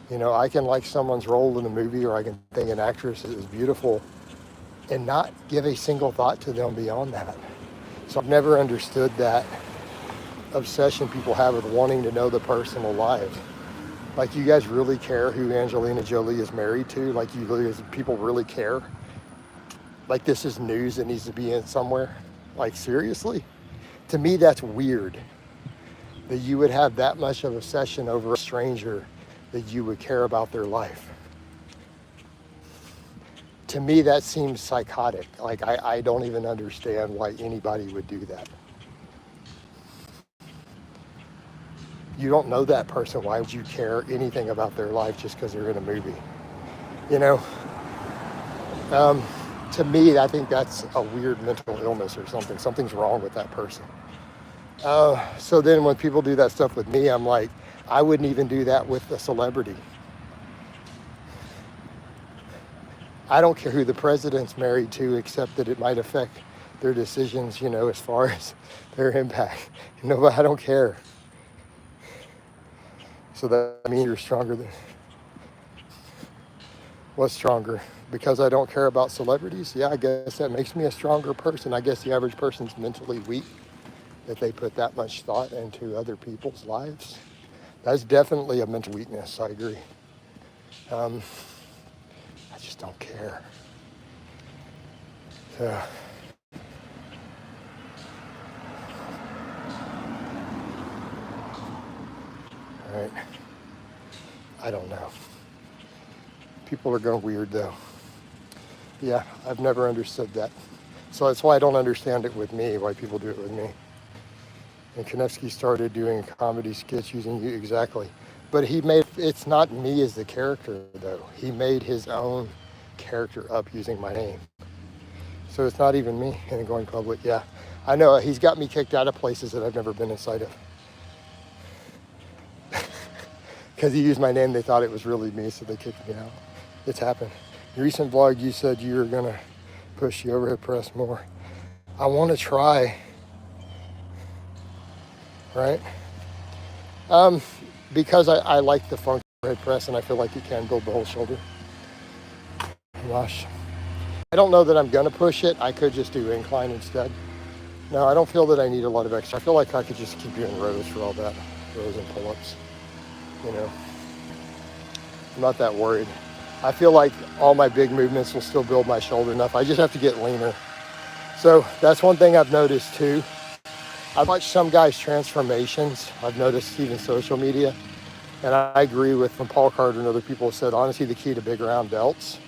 You know, I can like someone's role in a movie, or I can think an actress is beautiful and not give a single thought to them beyond that. So I've never understood that obsession people have with wanting to know the personal lives. Like, you guys really care who Angelina Jolie is married to? Like, people really care? Like, this is news that needs to be in somewhere? Like, seriously? To me, that's weird. That you would have that much of an obsession over a stranger, that you would care about their life. To me, that seems psychotic. Like, I don't even understand why anybody would do that. You don't know that person. Why would you care anything about their life just because they're in a movie? You know? To me, I think that's a weird mental illness or something. Something's wrong with that person. So then when people do that stuff with me, I'm like, I wouldn't even do that with a celebrity. I don't care who the president's married to, except that it might affect their decisions, you know, as far as their impact. You know, I don't care. So that means you're stronger than... What's stronger? Because I don't care about celebrities? Yeah, I guess that makes me a stronger person. I guess the average person's mentally weak, that they put that much thought into other people's lives. That's definitely a mental weakness, I agree. I just don't care. So, all right. I don't know. People are going weird though. Yeah, I've never understood that. So that's why I don't understand it with me, why people do it with me. And Konevsky started doing comedy skits using you exactly. But it's not me as the character though. He made his own character up using my name. So it's not even me and going public. Yeah, I know he's got me kicked out of places that I've never been inside of. Because he used my name, they thought it was really me, so they kicked me out. It's happened. Your recent vlog, you said you were gonna push the overhead press more. I want to try, right? Because I like the funky overhead press, and I feel like it can build the whole shoulder. Gosh, I don't know that I'm gonna push it. I could just do incline instead. No, I don't feel that I need a lot of extra. I feel like I could just keep doing rows for all that, rows and pull-ups. You know, I'm not that worried. I feel like all my big movements will still build my shoulder enough. I just have to get leaner. So that's one thing I've noticed too. I've watched some guys' transformations. I've noticed even social media. And I agree with when Paul Carter and other people have said, honestly, the key to big round delts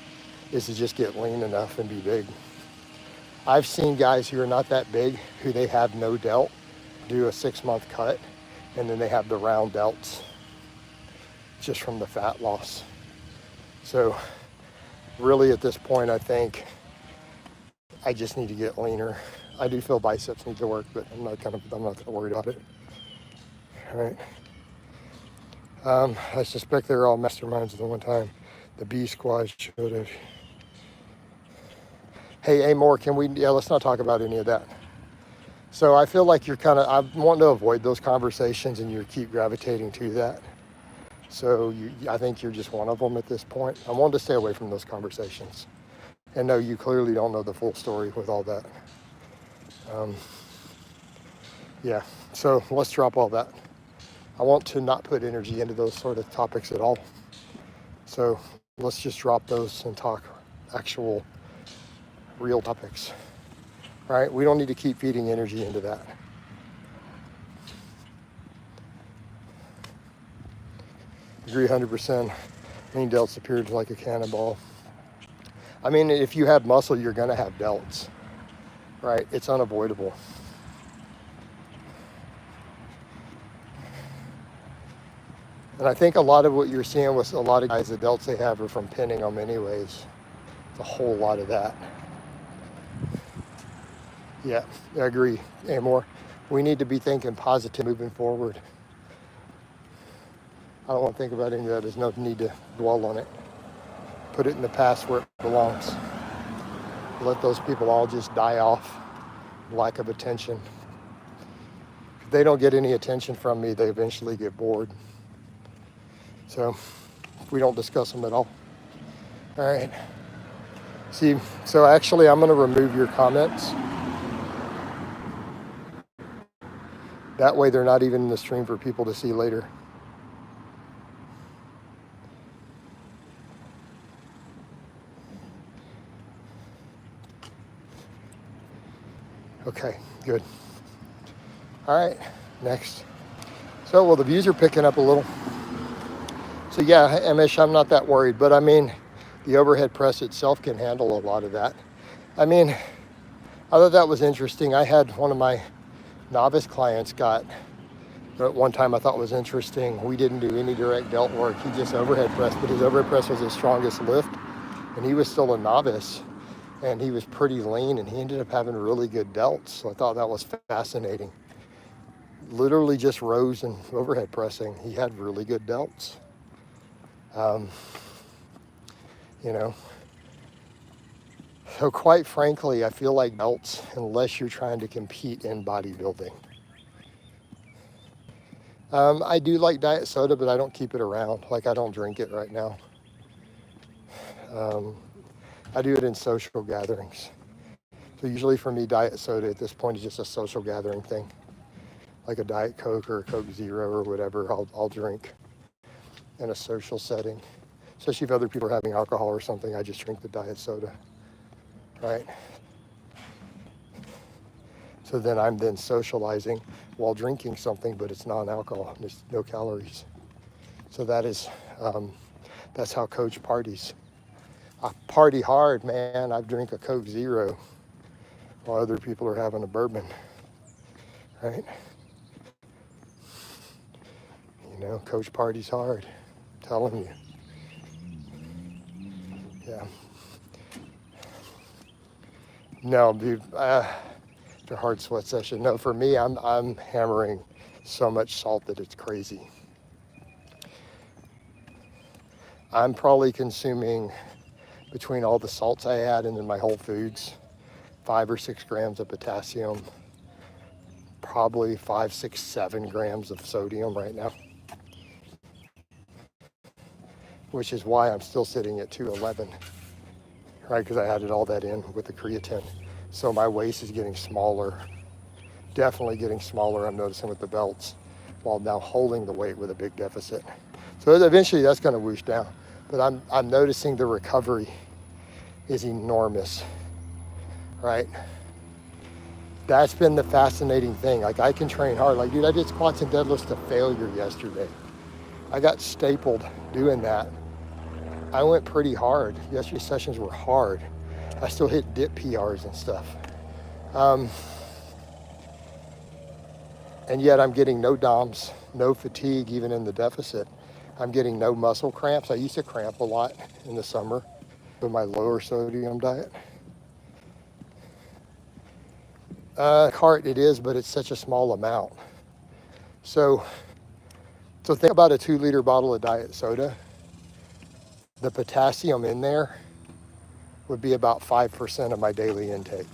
is to just get lean enough and be big. I've seen guys who are not that big, who they have no delt, do a 6-month cut, and then they have the round delts just from the fat loss. So really at this point, I think I just need to get leaner. I do feel biceps need to work, but I'm not that worried about it. All right. I suspect they're all masterminds at the one time. The B squad showed it. Hey, Amor, let's not talk about any of that. So I feel like I want to avoid those conversations, and you keep gravitating to that. So I think you're just one of them at this point. I wanted to stay away from those conversations. And no, you clearly don't know the full story with all that. Yeah, so let's drop all that. I want to not put energy into those sort of topics at all. So let's just drop those and talk actual real topics. All right, we don't need to keep feeding energy into that. Agree 100%. Mean delts appeared like a cannonball. I mean, if you have muscle, you're gonna have delts, right? It's unavoidable. And I think a lot of what you're seeing with a lot of guys, the delts they have are from pinning them anyways. It's a whole lot of that. Yeah, I agree, Amor. We need to be thinking positive moving forward. I don't want to think about any of that. There's no need to dwell on it. Put it in the past where it belongs. Let those people all just die off. Lack of attention. If they don't get any attention from me, they eventually get bored. So we don't discuss them at all. All right. See, so actually I'm going to remove your comments. That way they're not even in the stream for people to see later. Okay, good. All right, next. So, well, the views are picking up a little. So yeah, Amish, I'm not that worried, but I mean, the overhead press itself can handle a lot of that. I mean, I thought that was interesting. I had one of my novice clients at one time I thought was interesting. We didn't do any direct delt work. He just overhead pressed, but his overhead press was his strongest lift, and he was still a novice, and he was pretty lean, and he ended up having really good delts. So I thought that was fascinating. Literally just rows and overhead pressing, he had really good delts. You know, so quite frankly, I feel like delts, unless you're trying to compete in bodybuilding. I do like diet soda, but I don't keep it around. Like, I don't drink it right now. I do it in social gatherings. So usually for me, diet soda at this point is just a social gathering thing. Like a Diet Coke or a Coke Zero or whatever, I'll drink in a social setting. Especially if other people are having alcohol or something, I just drink the diet soda, right? So then I'm socializing while drinking something, but it's non-alcohol, there's no calories. So that is That's how Coach parties. I party hard, man. I drink a Coke Zero while other people are having a bourbon, right? You know, Coach parties hard. I'm telling you. Yeah. No, dude. After hard sweat session. No, for me, I'm hammering so much salt that it's crazy. I'm probably consuming, between all the salts I add and in my whole foods, 5 or 6 grams of potassium, probably 5, 6, 7 grams of sodium right now, which is why I'm still sitting at 211, right? Because I added all that in with the creatine. So my waist is getting smaller, definitely getting smaller, I'm noticing with the belts, while now holding the weight with a big deficit. So eventually that's going to whoosh down. But I'm noticing the recovery is enormous, right? That's been the fascinating thing. Like, I can train hard. Like, dude, I did squats and deadlifts to failure yesterday. I got stapled doing that. I went pretty hard. Yesterday's sessions were hard. I still hit dip PRs and stuff. And yet I'm getting no DOMs, no fatigue, even in the deficit. I'm getting no muscle cramps. I used to cramp a lot in the summer with my lower sodium diet. Heart it is, but it's such a small amount. So think about a 2-liter bottle of diet soda. The potassium in there would be about 5% of my daily intake.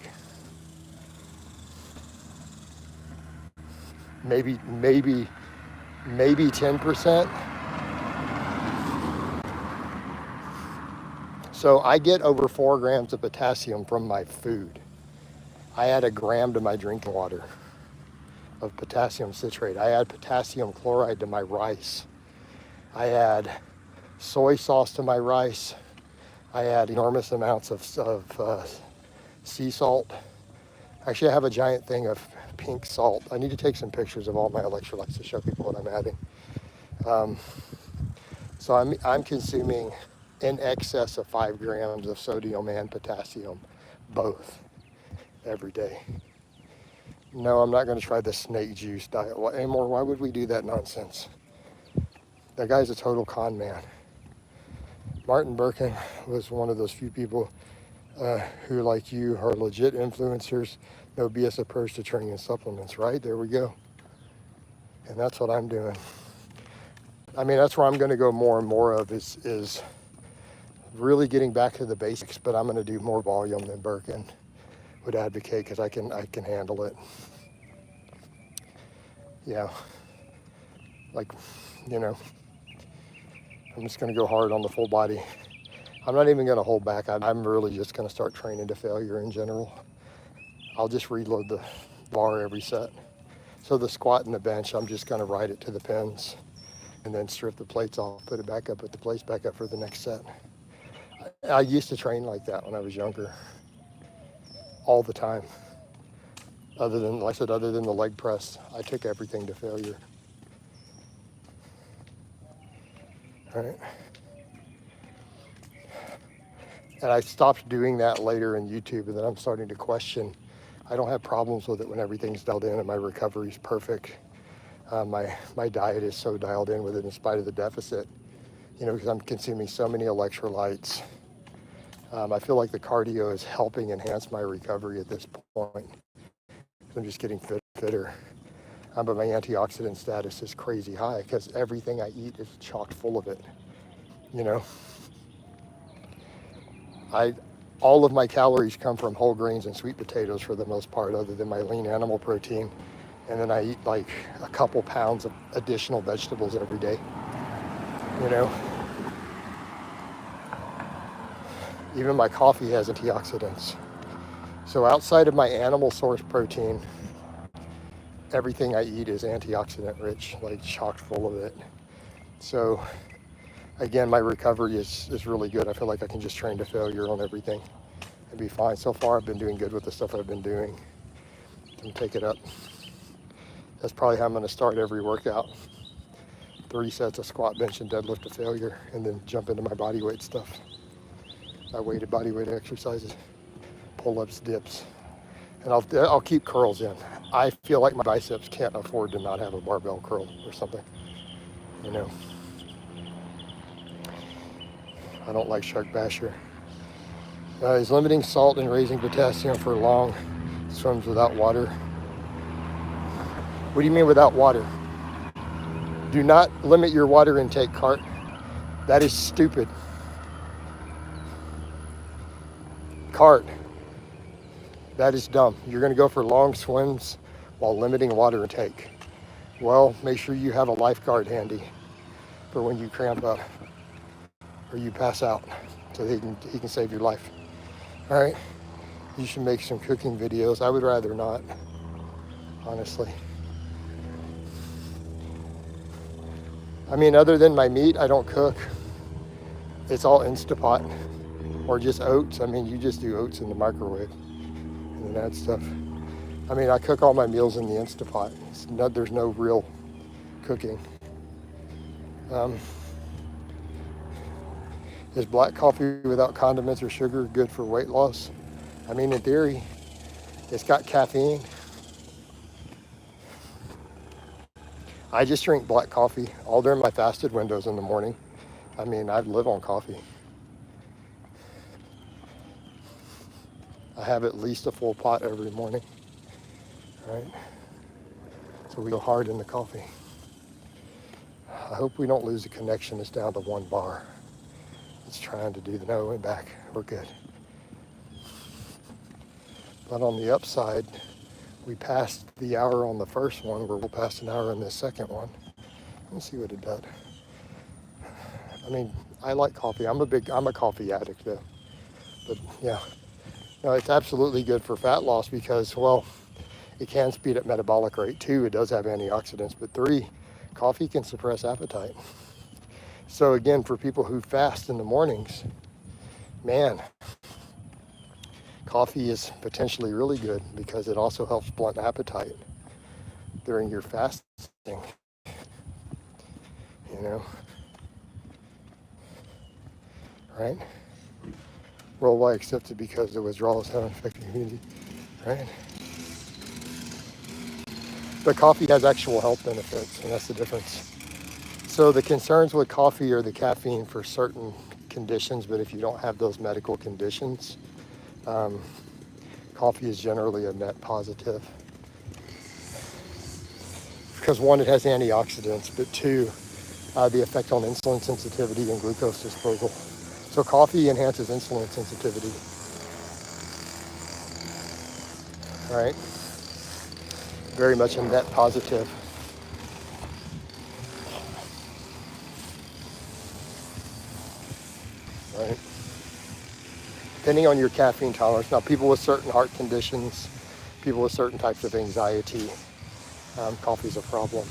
Maybe 10%. So I get over 4 grams of potassium from my food. I add 1 gram to my drinking water of potassium citrate. I add potassium chloride to my rice. I add soy sauce to my rice. I add enormous amounts of sea salt. Actually, I have a giant thing of pink salt. I need to take some pictures of all my electrolytes to show people what I'm adding. So I'm consuming in excess of 5 grams of sodium and potassium, both, every day. No, I'm not going to try the snake juice diet anymore. Why would we do that nonsense? That guy's a total con man. Martin Birkin was one of those few people who, like you, are legit influencers, no BS approach to training and supplements, right? There we go. And that's what I'm doing. I mean, that's where I'm going to go more and more of is really getting back to the basics, but I'm going to do more volume than Birkin would advocate, because I can handle it. Yeah. Like, you know, I'm just going to go hard on the full body. I'm not even going to hold back. I'm really just going to start training to failure in general. I'll just reload the bar every set. So the squat and the bench, I'm just going to ride it to the pins and then strip the plates off, put it back up, put the plates back up for the next set. I used to train like that when I was younger, all the time. Other than, like I said, other than the leg press, I took everything to failure. All right. And I stopped doing that later in YouTube, and then I'm starting to question. I don't have problems with it when everything's dialed in and my recovery's perfect. My diet is so dialed in with it in spite of the deficit, you know, because I'm consuming so many electrolytes. I feel like the cardio is helping enhance my recovery at this point. I'm just getting fitter. But my antioxidant status is crazy high because everything I eat is chock full of it, you know. All of my calories come from whole grains and sweet potatoes for the most part, other than my lean animal protein. And then I eat like a couple pounds of additional vegetables every day, you know. Even my coffee has antioxidants. So outside of my animal source protein, everything I eat is antioxidant rich, like chock full of it. So again, my recovery is really good. I feel like I can just train to failure on everything and be fine. So far, I've been doing good with the stuff I've been doing. And take it up. That's probably how I'm going to start every workout. 3 sets of squat, bench, and deadlift to failure, and then jump into my body weight stuff. My weighted body weight exercises, pull-ups, dips, and I'll keep curls in. I feel like my biceps can't afford to not have a barbell curl or something, you know. I don't like shark basher. Is limiting salt and raising potassium for long swims without water. What do you mean without water? Do not limit your water intake, Cart. That is stupid. Cart, that is dumb. You're going to go for long swims while limiting water intake. Well, make sure you have a lifeguard handy for when you cramp up or you pass out, so he can save your life. All right, you should make some cooking videos. I would rather not, honestly. I mean, other than my meat, I don't cook. It's all Instapot or just oats. I mean, you just do oats in the microwave and that stuff. I mean, I cook all my meals in the Instapot. There's no real cooking. Is black coffee without condiments or sugar good for weight loss? I mean, in theory, it's got caffeine. I just drink black coffee all during my fasted windows in the morning. I mean, I live on coffee. I have at least a full pot every morning, right? So we go hard in the coffee. I hope we don't lose the connection. It's down to 1 bar. It's trying to do the no and back. We're good. But on the upside, we passed the hour on the first one, we'll pass an hour on the second one. Let's see what it does. I mean, I like coffee. I'm a coffee addict though. But yeah, no, it's absolutely good for fat loss because, well, it can speed up metabolic rate. 2, it does have antioxidants, but 3, coffee can suppress appetite. So again, for people who fast in the mornings, man, coffee is potentially really good because it also helps blunt appetite during your fasting, you know, right? Worldwide accepted because the withdrawals have an effect on immunity, right? But coffee has actual health benefits, and that's the difference. So the concerns with coffee are the caffeine for certain conditions, but if you don't have those medical conditions, coffee is generally a net positive. Because 1, it has antioxidants, but 2, the effect on insulin sensitivity and glucose disposal. So coffee enhances insulin sensitivity. All right, very much a net positive. Right. Depending on your caffeine tolerance. Now, people with certain heart conditions, people with certain types of anxiety, coffee is a problem.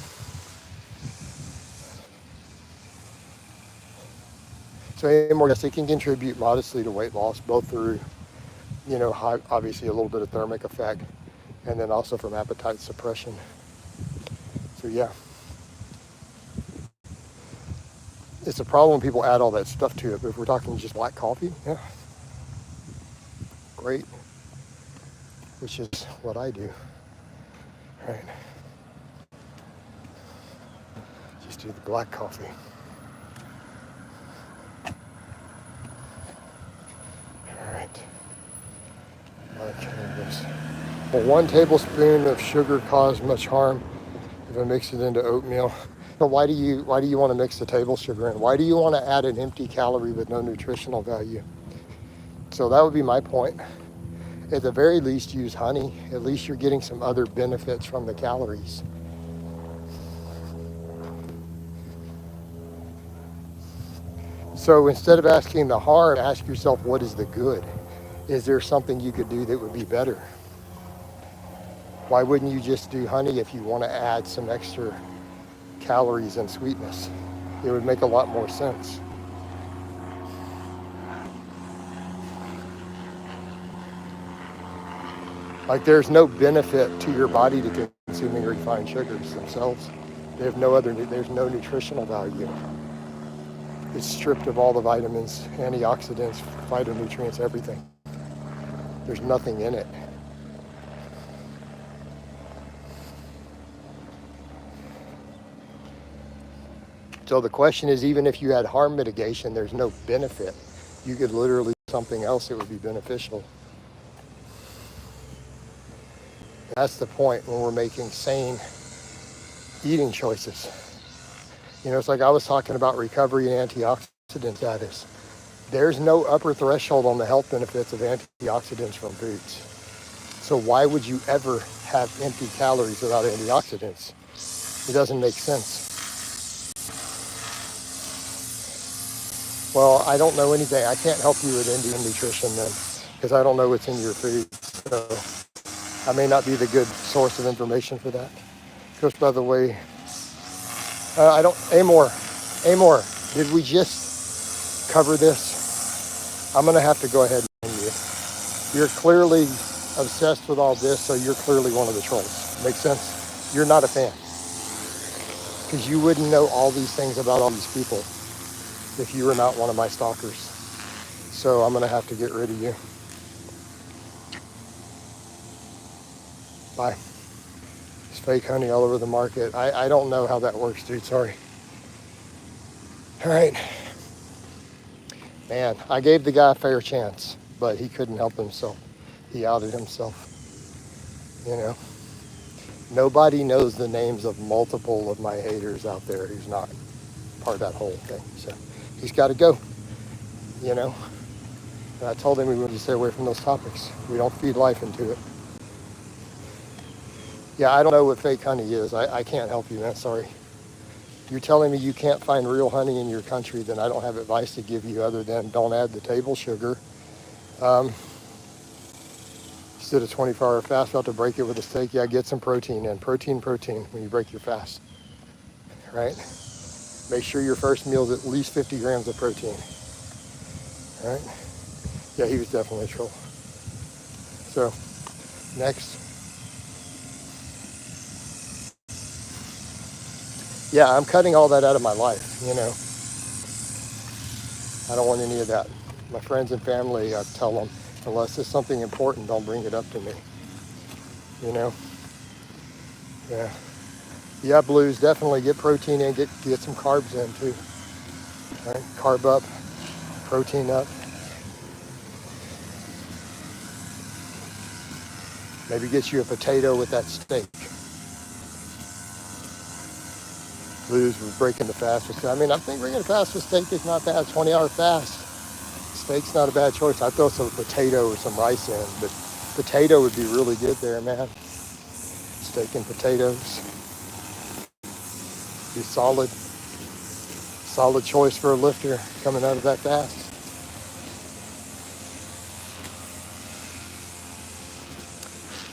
So anymore, yes, it can contribute modestly to weight loss, both through, you know, obviously a little bit of thermic effect, and then also from appetite suppression. So yeah, it's a problem when people add all that stuff to it. But if we're talking just black coffee, yeah, great, which is what I do, right? Just do the black coffee. All right. Well, 1 tablespoon of sugar causes much harm if I mix it into oatmeal. So why do you want to mix the table sugar in? Why do you want to add an empty calorie with no nutritional value? So that would be my point. At the very least, use honey. At least you're getting some other benefits from the calories. So instead of asking the harm, ask yourself, what is the good? Is there something you could do that would be better? Why wouldn't you just do honey if you want to add some extra calories and sweetness? It would make a lot more sense. Like, there's no benefit to your body to consuming refined sugars themselves. They have no other, there's no nutritional value. It's stripped of all the vitamins, antioxidants, phytonutrients, everything. There's nothing in it. So the question is, even if you had harm mitigation, there's no benefit. You could literally do something else that would be beneficial. That's the point when we're making sane eating choices. You know, it's like I was talking about recovery and antioxidant status. There's no upper threshold on the health benefits of antioxidants from foods. So why would you ever have empty calories without antioxidants? It doesn't make sense. Well, I don't know anything. I can't help you with Indian nutrition then, because I don't know what's in your food. So I may not be the good source of information for that. Coach, by the way, Amor, did we just cover this? I'm gonna have to go ahead and end you. You're clearly obsessed with all this, so you're clearly one of the trolls. Make sense? You're not a fan. Because you wouldn't know all these things about all these people if you were not one of my stalkers. So I'm gonna have to get rid of you. Bye. There's fake honey all over the market. I don't know how that works, dude, sorry. All right. Man, I gave the guy a fair chance, but he couldn't help himself. He outed himself, you know. Nobody knows the names of multiple of my haters out there who's not part of that whole thing. So he's got to go, you know. And I told him we wanted to stay away from those topics. We don't feed life into it. Yeah, I don't know what fake honey is. I can't help you, man. Sorry. You're telling me you can't find real honey in your country, then I don't have advice to give you other than don't add the table sugar. Instead of 24-hour fast, you have to break it with a steak. Yeah, get some protein in. Protein when you break your fast, right? Make sure your first meal is at least 50 grams of protein, right? Yeah, he was definitely a troll. So, next. Yeah, I'm cutting all that out of my life, you know. I don't want any of that. My friends and family, I tell them, unless it's something important, don't bring it up to me, you know. Yeah. Yeah, Blues, definitely get protein in, get some carbs in too. Right? Carb up, protein up. Maybe get you a potato with that steak. Blues, we're breaking the fast. I mean, I think breaking the fast with steak is not bad. 20-hour fast. Steak's not a bad choice. I'd throw some potato or some rice in, but potato would be really good there, man. Steak and potatoes. Be solid choice for a lifter coming out of that fast.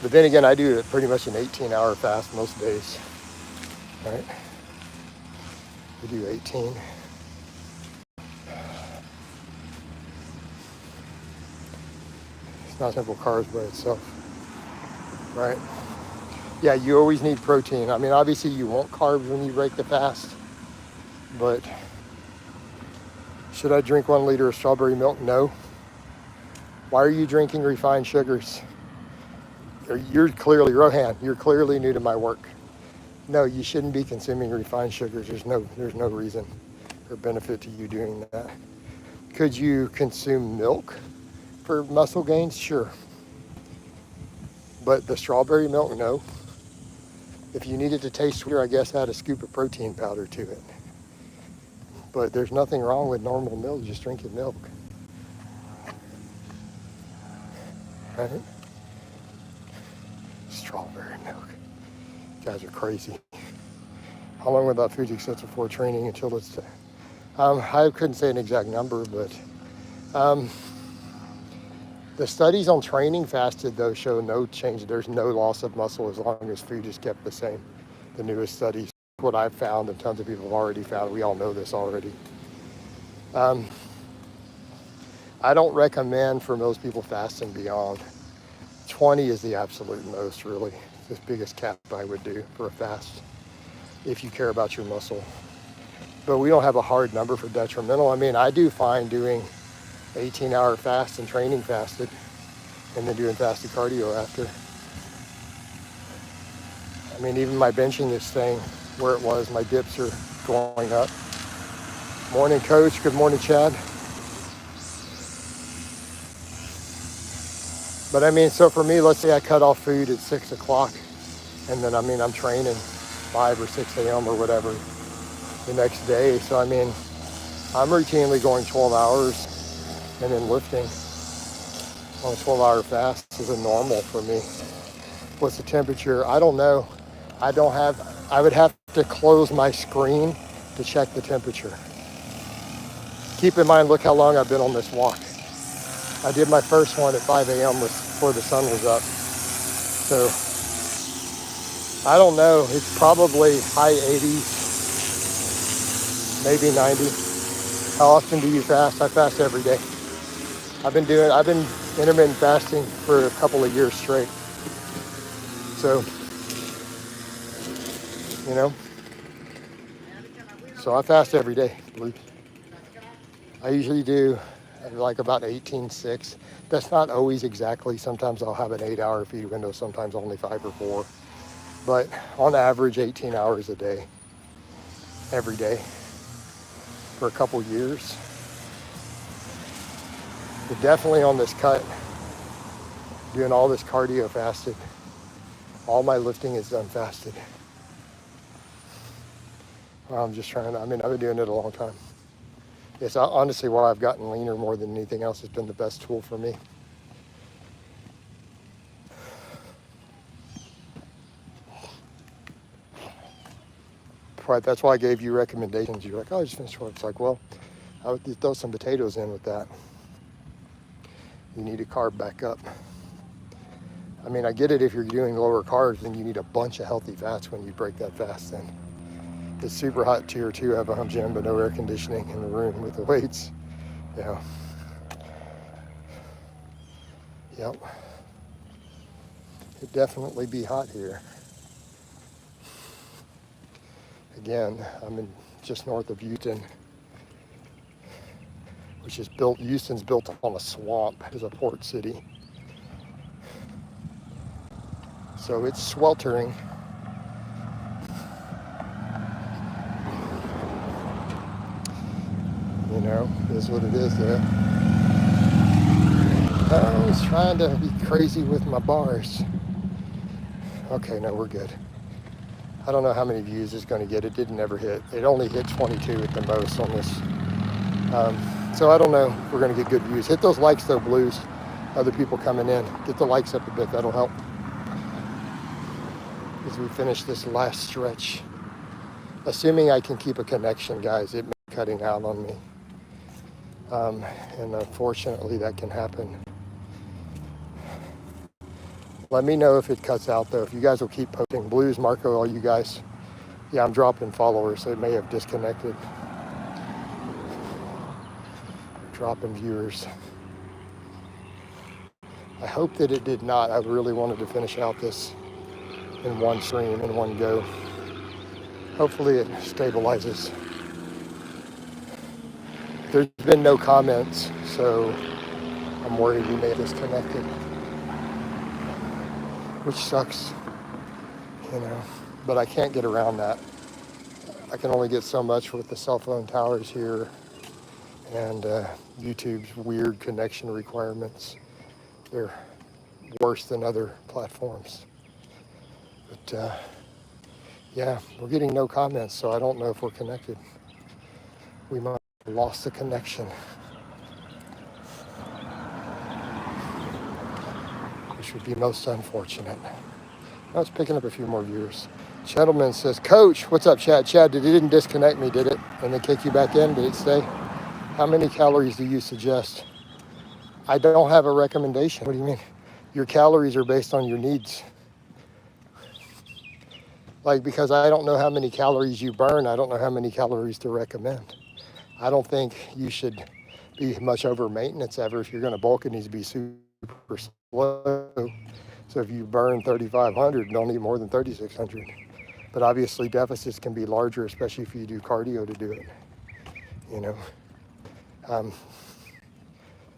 But then again, I do pretty much an 18-hour fast most days, right? We do 18. It's not simple carbs by itself, right? Yeah, you always need protein. I mean, obviously you want carbs when you break the fast, but should I drink 1 liter of strawberry milk? No. Why are you drinking refined sugars? You're clearly, Rohan, you're clearly new to my work. No, you shouldn't be consuming refined sugars. There's no reason or benefit to you doing that. Could you consume milk for muscle gains? Sure. But the strawberry milk, no. If you need it to taste sweeter, I guess add a scoop of protein powder to it. But there's nothing wrong with normal milk, just drinking milk. Right? Strawberry milk. You guys are crazy. How long without food except before training until it's... I couldn't say an exact number, but the studies on training fasted, though, show no change. There's no loss of muscle as long as food is kept the same. The newest studies, what I've found and tons of people have already found, we all know this already. I don't recommend for most people fasting beyond 20 is the absolute most, really. It's the biggest cap I would do for a fast. if you care about your muscle. But we don't have a hard number for detrimental. I mean, I do fine doing 18-hour fast and training fasted and then doing fasted cardio after. I mean, even my benching is staying where it was. My dips are going up. Morning, Coach. Good morning, Chad. But I mean, so for me, let's say I cut off food at 6 o'clock and then, I mean, I'm training 5 or 6 a.m. or whatever the next day. So, I mean, I'm routinely going 12 hours and then lifting on a 12-hour fast is a normal for me. What's the temperature? I don't know. I would have to close my screen to check the temperature. Keep in mind, look how long I've been on this walk. I did my first one at 5 a.m. before the sun was up. So, I don't know. It's probably high 80s, maybe 90. How often do you fast? I fast every day. I've been intermittent fasting for a couple of years straight. So, you know, so I fast every day. I usually do like about 18:6. That's not always exactly. Sometimes I'll have an 8-hour feed window, sometimes only 5 or 4. But on average, 18 hours a day, every day, for a couple years. But definitely on this cut, doing all this cardio fasted. All my lifting is done fasted. I'm just trying to, I mean, I've been doing it a long time. It's honestly why I've gotten leaner more than anything else. It's been the best tool for me. That's why I gave you recommendations. You're like, oh, I just finished work. It's like, well, I would throw some potatoes in with that. You need to carb back up. I mean, I get it if you're doing lower carbs, then you need a bunch of healthy fats when you break that fast in. It's super hot tier 2 at home gym, but no air conditioning in the room with the weights. Yeah. Yep. It'd definitely be hot here. Again, I'm in just north of Houston, which is built, Houston's built on a swamp. It's a port city. So it's sweltering. You know, is what it is there. I was trying to be crazy with my bars. Okay, no, we're good. I don't know how many views it's going to get. It didn't ever hit. It only hit 22 at the most on this. So I don't know if we're going to get good views. Hit those likes though, Blues. Other people coming in. Get the likes up a bit. That'll help. As we finish this last stretch. Assuming I can keep a connection, guys. It may be cutting out on me. And unfortunately, that can happen. Let me know if it cuts out, though. If you guys will keep posting. Blues, Marco, all you guys. Yeah, I'm dropping followers, so it may have disconnected. Dropping viewers. I hope that it did not. I really wanted to finish out this in one stream, in one go. Hopefully it stabilizes. There's been no comments, so I'm worried we may have disconnected. Which sucks, you know, but I can't get around that. I can only get so much with the cell phone towers here and YouTube's weird connection requirements. They're worse than other platforms. But yeah, we're getting no comments, so I don't know if we're connected. We might have lost the connection. Which would be most unfortunate. I was picking up a few more viewers. Gentleman says, Coach, what's up, Chad? Chad, it didn't disconnect me, did it? And then kick you back in? Did it stay? How many calories do you suggest? I don't have a recommendation. What do you mean? Your calories are based on your needs. Like, because I don't know how many calories you burn, I don't know how many calories to recommend. I don't think you should be much over maintenance ever. If you're going to bulk, it needs to be super slow. So if you burn 3,500, don't eat more than 3,600. But obviously deficits can be larger, especially if you do cardio to do it, you know.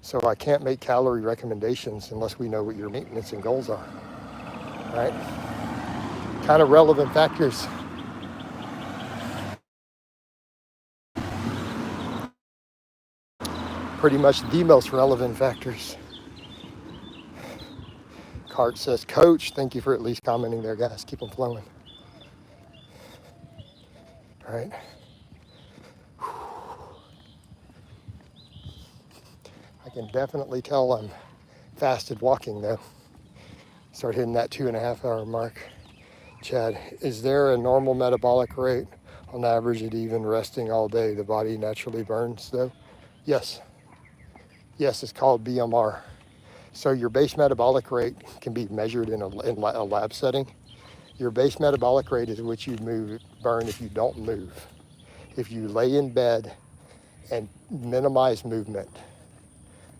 So I can't make calorie recommendations unless we know what your maintenance and goals are, right? Kind of relevant factors. Pretty much the most relevant factors. Cart says, Coach, thank you for at least commenting there, guys. Keep them flowing. All right. I can definitely tell I'm fasted walking though. Start hitting that 2.5 hour mark. Chad, is there a normal metabolic rate on average at even resting all day? The body naturally burns though? Yes. Yes, it's called BMR. So your base metabolic rate can be measured in a lab setting. Your base metabolic rate is what you burn if you don't move. If you lay in bed and minimize movement,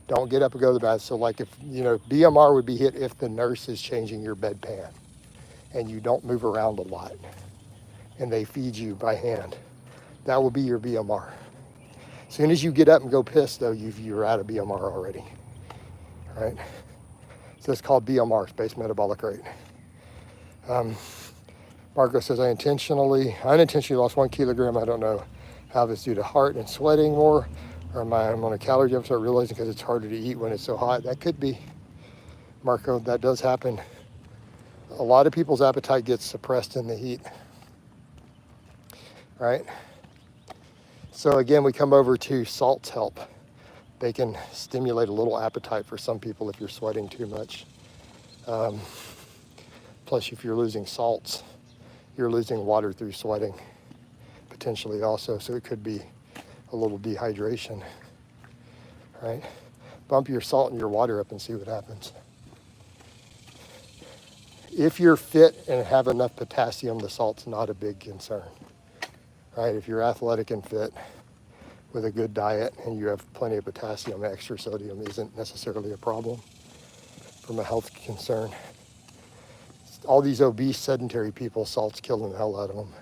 don't get up and go to the bathroom. So like if, BMR would be hit if the nurse is changing your bedpan and you don't move around a lot and they feed you by hand. That will be your BMR. As soon as you get up and go piss though, you're out of BMR already, right? So it's called BMR, base metabolic rate. Marco says, I unintentionally lost 1 kilogram. I don't know how this is due to heart and sweating more, or I'm on a calorie jump, start realizing because it's harder to eat when it's so hot. That could be, Marco, that does happen. A lot of people's appetite gets suppressed in the heat, right? So again, we come over to salts help. They can stimulate a little appetite for some people if you're sweating too much. Plus, if you're losing salts, you're losing water through sweating, potentially also. So it could be a little dehydration, right? Bump your salt and your water up and see what happens. If you're fit and have enough potassium, the salt's not a big concern, right? If you're athletic and fit with a good diet and you have plenty of potassium, extra sodium isn't necessarily a problem from a health concern. All these obese, sedentary people, salt's killing the hell out of them,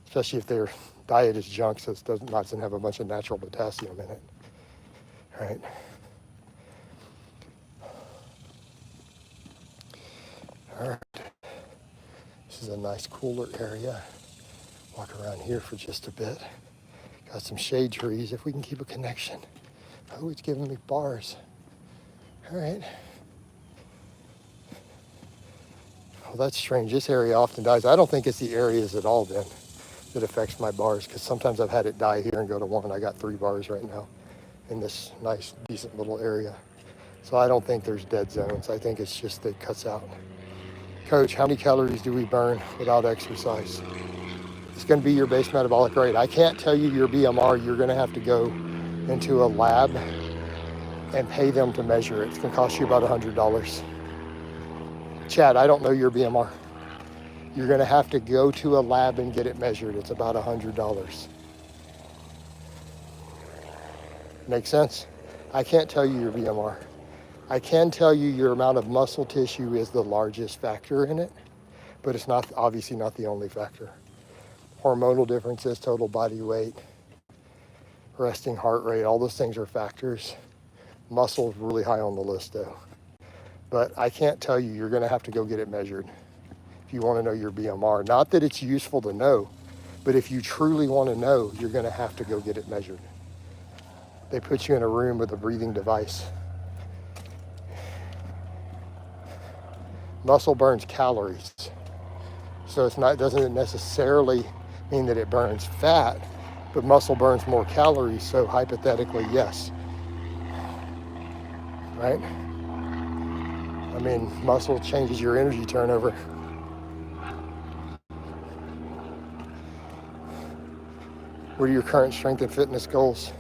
especially if their diet is junk, so it doesn't have a bunch of natural potassium in it, right? All right. This is a nice cooler area. Walk around here for just a bit. Got some shade trees, if we can keep a connection. Oh, it's giving me bars. All right. Well, that's strange. This area often dies. I don't think it's the areas at all then that affects my bars, because sometimes I've had it die here and go to 1. I got 3 bars right now in this nice, decent little area. So I don't think there's dead zones. I think it's just that it cuts out. Coach, how many calories do we burn without exercise? It's going to be your base metabolic rate. I can't tell you your BMR. You're going to have to go into a lab and pay them to measure it. It's going to cost you about $100. Chad, I don't know your BMR. You're going to have to go to a lab and get it measured. It's about $100. Make sense? I can't tell you your BMR. I can tell you your amount of muscle tissue is the largest factor in it, but it's not, obviously not the only factor. Hormonal differences, total body weight, resting heart rate, all those things are factors. Muscle is really high on the list though. But I can't tell you, you're gonna have to go get it measured if you wanna know your BMR. Not that it's useful to know, but if you truly wanna know, you're gonna have to go get it measured. They put you in a room with a breathing device. Muscle burns calories. So doesn't necessarily mean that it burns fat, but muscle burns more calories, so hypothetically, yes. Right? I mean, muscle changes your energy turnover. What are your current strength and fitness goals?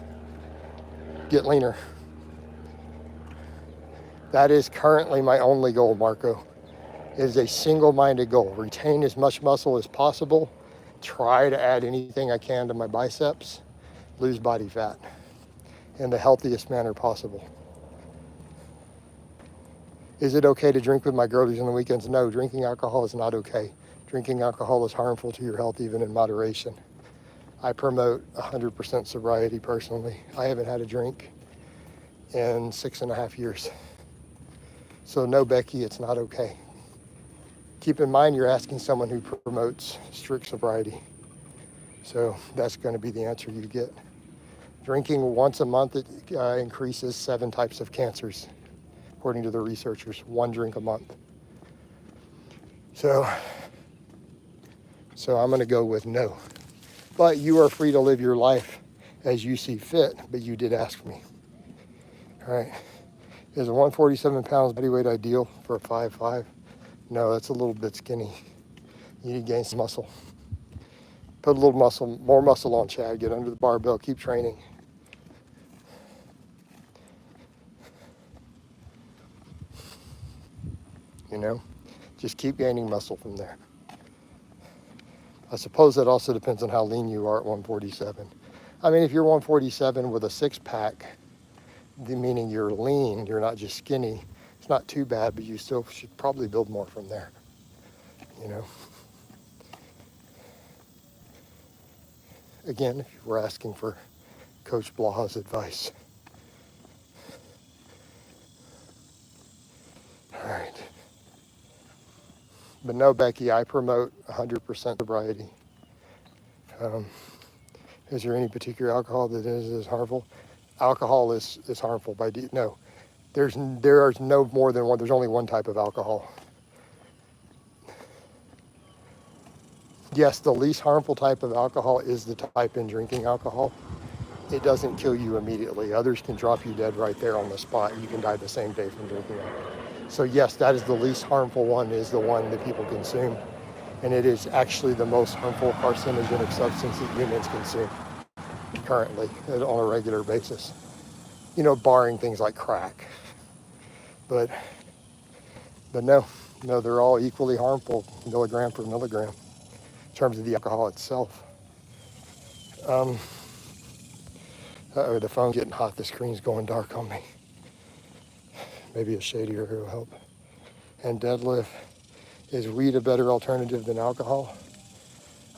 Get leaner. That is currently my only goal, Marco. It is a single-minded goal. Retain as much muscle as possible. Try to add anything I can to my biceps. Lose body fat in the healthiest manner possible. Is it okay to drink with my girlies on the weekends? No, drinking alcohol is not okay. Drinking alcohol is harmful to your health even in moderation. I promote 100% sobriety personally. I haven't had a drink in 6.5 years. So no, Becky, it's not okay. Keep in mind you're asking someone who promotes strict sobriety. So that's going to be the answer you get. Drinking once a month, it increases 7 types of cancers, according to the researchers. 1 drink a month. So I'm going to go with no. But you are free to live your life as you see fit, but you did ask me. All right. Is a 147 pounds body weight ideal for a 5'5"? No, that's a little bit skinny. You need to gain some muscle. Put a little muscle, more muscle on, Chad. Get under the barbell. Keep training. You know, just keep gaining muscle from there. I suppose that also depends on how lean you are at 147. I mean, if you're 147 with a 6-pack, meaning you're lean, you're not just skinny, it's not too bad, but you still should probably build more from there, you know. Again, if you were asking for Coach Blaha's advice. All right. But no, Becky, I promote 100% sobriety. Is there any particular alcohol that is harmful? Alcohol is harmful by no. There is no more than one. There's only one type of alcohol. Yes, the least harmful type of alcohol is the type in drinking alcohol. It doesn't kill you immediately. Others can drop you dead right there on the spot. You can die the same day from drinking alcohol. So yes, that is the least harmful one, is the one that people consume. And it is actually the most harmful carcinogenic substance that humans consume currently on a regular basis. You know, barring things like crack. But no, they're all equally harmful, milligram per milligram, in terms of the alcohol itself. The phone's getting hot. The screen's going dark on me. Maybe a shadier will help. And deadlift, is weed a better alternative than alcohol?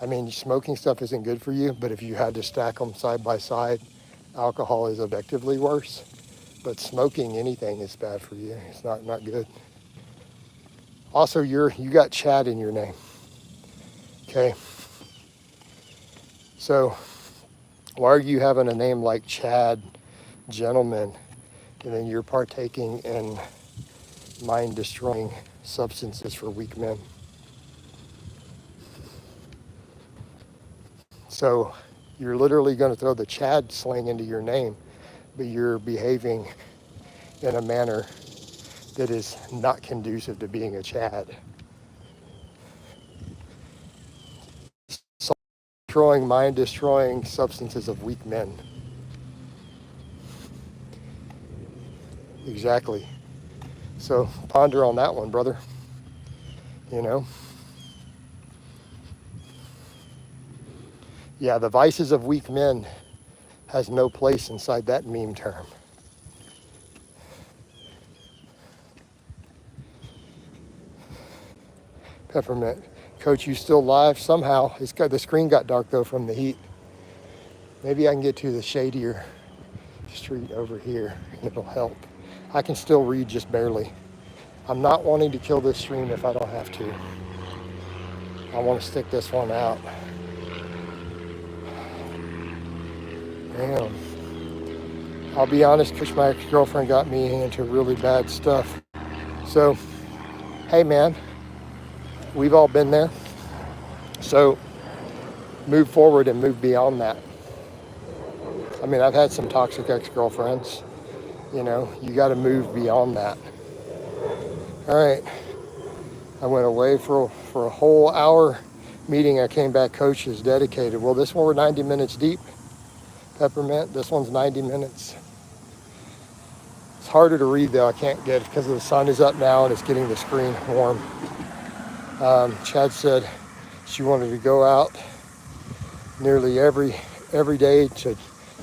I mean, smoking stuff isn't good for you, but if you had to stack them side by side, alcohol is objectively worse. But smoking anything is bad for you. It's not good. Also, you got Chad in your name. Okay. So why are you having a name like Chad Gentleman, and then you're partaking in mind-destroying substances for weak men? So you're literally going to throw the Chad slang into your name, but you're behaving in a manner that is not conducive to being a Chad. Mind-destroying substances of weak men. Exactly. So ponder on that one, brother. You know? Yeah, the vices of weak men has no place inside that meme term. Peppermint. Coach, you still live? Somehow. The screen got dark though from the heat. Maybe I can get to the shadier street over here and it'll help. I can still read just barely. I'm not wanting to kill this stream if I don't have to. I want to stick this one out. Damn. I'll be honest, because my ex-girlfriend got me into really bad stuff. So, hey man, we've all been there. So, move forward and move beyond that. I mean, I've had some toxic ex-girlfriends. You know, you got to move beyond that. All right. I went away for a whole hour meeting. I came back, coach is dedicated. Well, this one we're 90 minutes deep. Peppermint, this one's 90 minutes. It's harder to read though. I can't get it because the sun is up now and it's getting the screen warm. Chad said she wanted to go out nearly every day to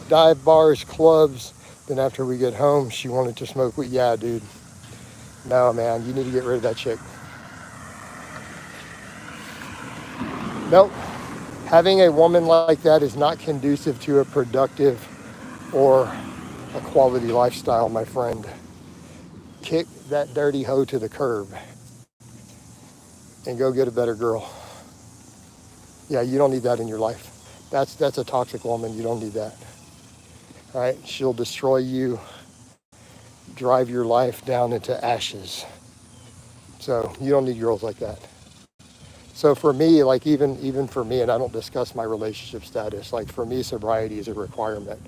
dive bars, clubs. Then after we get home, she wanted to smoke weed. Yeah, dude. No, man, you need to get rid of that chick. Nope. Having a woman like that is not conducive to a productive or a quality lifestyle, my friend. Kick that dirty hoe to the curb and go get a better girl. Yeah, you don't need that in your life. That's a toxic woman. You don't need that. All right? She'll destroy you, drive your life down into ashes. So you don't need girls like that. So for me, like even for me, and I don't discuss my relationship status, like for me, sobriety is a requirement.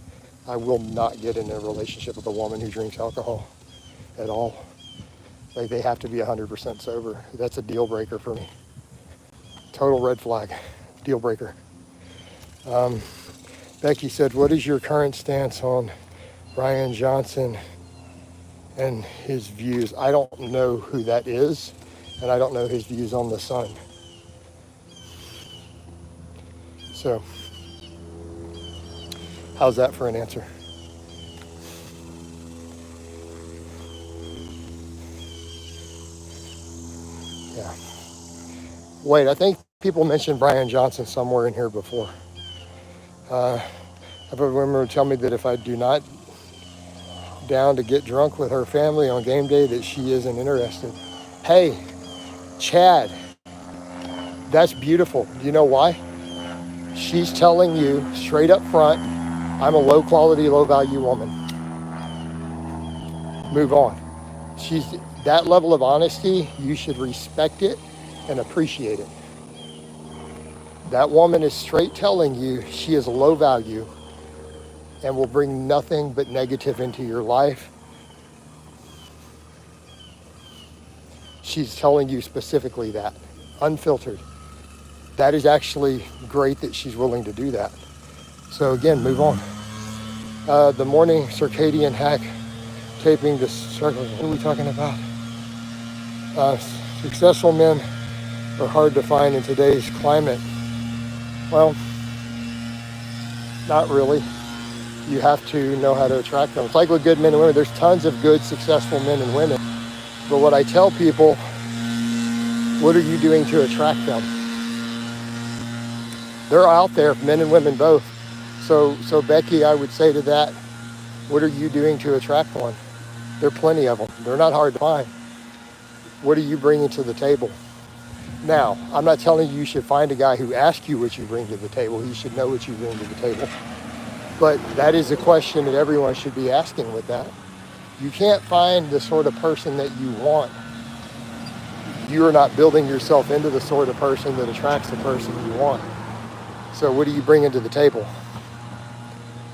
I will not get in a relationship with a woman who drinks alcohol at all. Like they have to be 100% sober. That's a deal breaker for me. Total red flag, deal breaker. Becky said, what is your current stance on Brian Johnson and his views? I don't know who that is, and I don't know his views on the sun. So, how's that for an answer? Yeah. Wait, I think people mentioned Brian Johnson somewhere in here before. I have a woman tell me that if I do not down to get drunk with her family on game day, that she isn't interested. Hey, Chad, that's beautiful. Do you know why? She's telling you straight up front, I'm a low quality, low value woman. Move on. She's that level of honesty, you should respect it and appreciate it. That woman is straight telling you she is low value and will bring nothing but negative into your life. She's telling you specifically that, unfiltered. That is actually great that she's willing to do that. So again, move on. The morning circadian hack, taping the circle. What are we talking about? Successful men are hard to find in today's climate. Well, not really. You have to know how to attract them. It's like with good men and women. There's tons of good, successful men and women. But what I tell people, what are you doing to attract them? They're out there, men and women both. So Becky, I would say to that, what are you doing to attract one? There are plenty of them. They're not hard to find. What are you bringing to the table? Now, I'm not telling you should find a guy who asks you what you bring to the table. He should know what you bring to the table. But that is a question that everyone should be asking with that. You can't find the sort of person that you want. You are not building yourself into the sort of person that attracts the person you want. So what are you bringing to the table?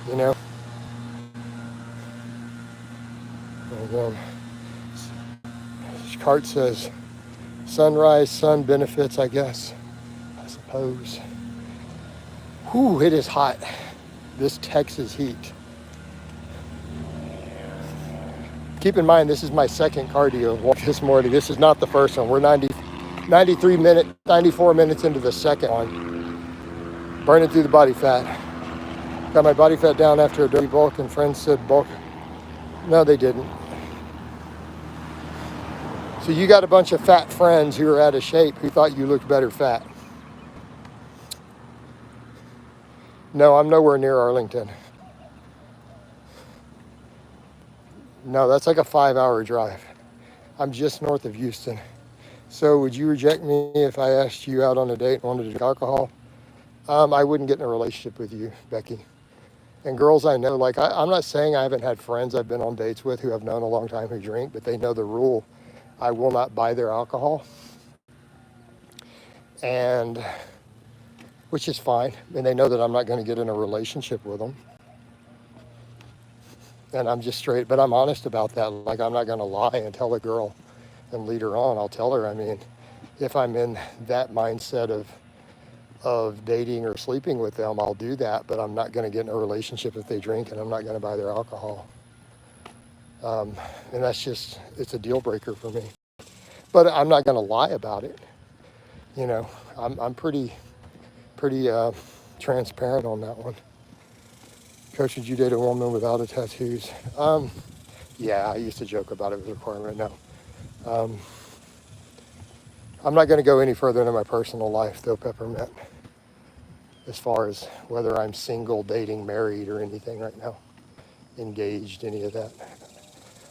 You know? And, Cart says, sunrise, sun benefits, I guess. I suppose. Whew, it is hot. This Texas heat. Keep in mind, this is my second cardio walk this morning. This is not the first one. We're 94 minutes into the second one. Burning through the body fat. Got my body fat down after a dirty bulk, and friends said bulk. No, they didn't. So you got a bunch of fat friends who are out of shape who thought you looked better fat. No, I'm nowhere near Arlington. No, that's like a 5-hour drive. I'm just north of Houston. So would you reject me if I asked you out on a date and wanted to drink alcohol? I wouldn't get in a relationship with you, Becky. And girls I know, like I'm not saying I haven't had friends I've been on dates with who I've known a long time who drink, but they know the rule. I will not buy their alcohol. And which is fine. And they know that I'm not going to get in a relationship with them. And I'm just straight, but I'm honest about that. Like I'm not going to lie and tell a girl and lead her on. I'll tell her, I mean, if I'm in that mindset of dating or sleeping with them, I'll do that, but I'm not going to get in a relationship if they drink, and I'm not going to buy their alcohol. And that's just, it's a deal breaker for me. But I'm not going to lie about it. You know, I'm pretty transparent on that one. Coach, would you date a woman without a tattoos? Yeah, I used to joke about it as a requirement. No. I'm not going to go any further into my personal life, though, Peppermint. as far as whether I'm single, dating, married, or anything right now, engaged, any of that.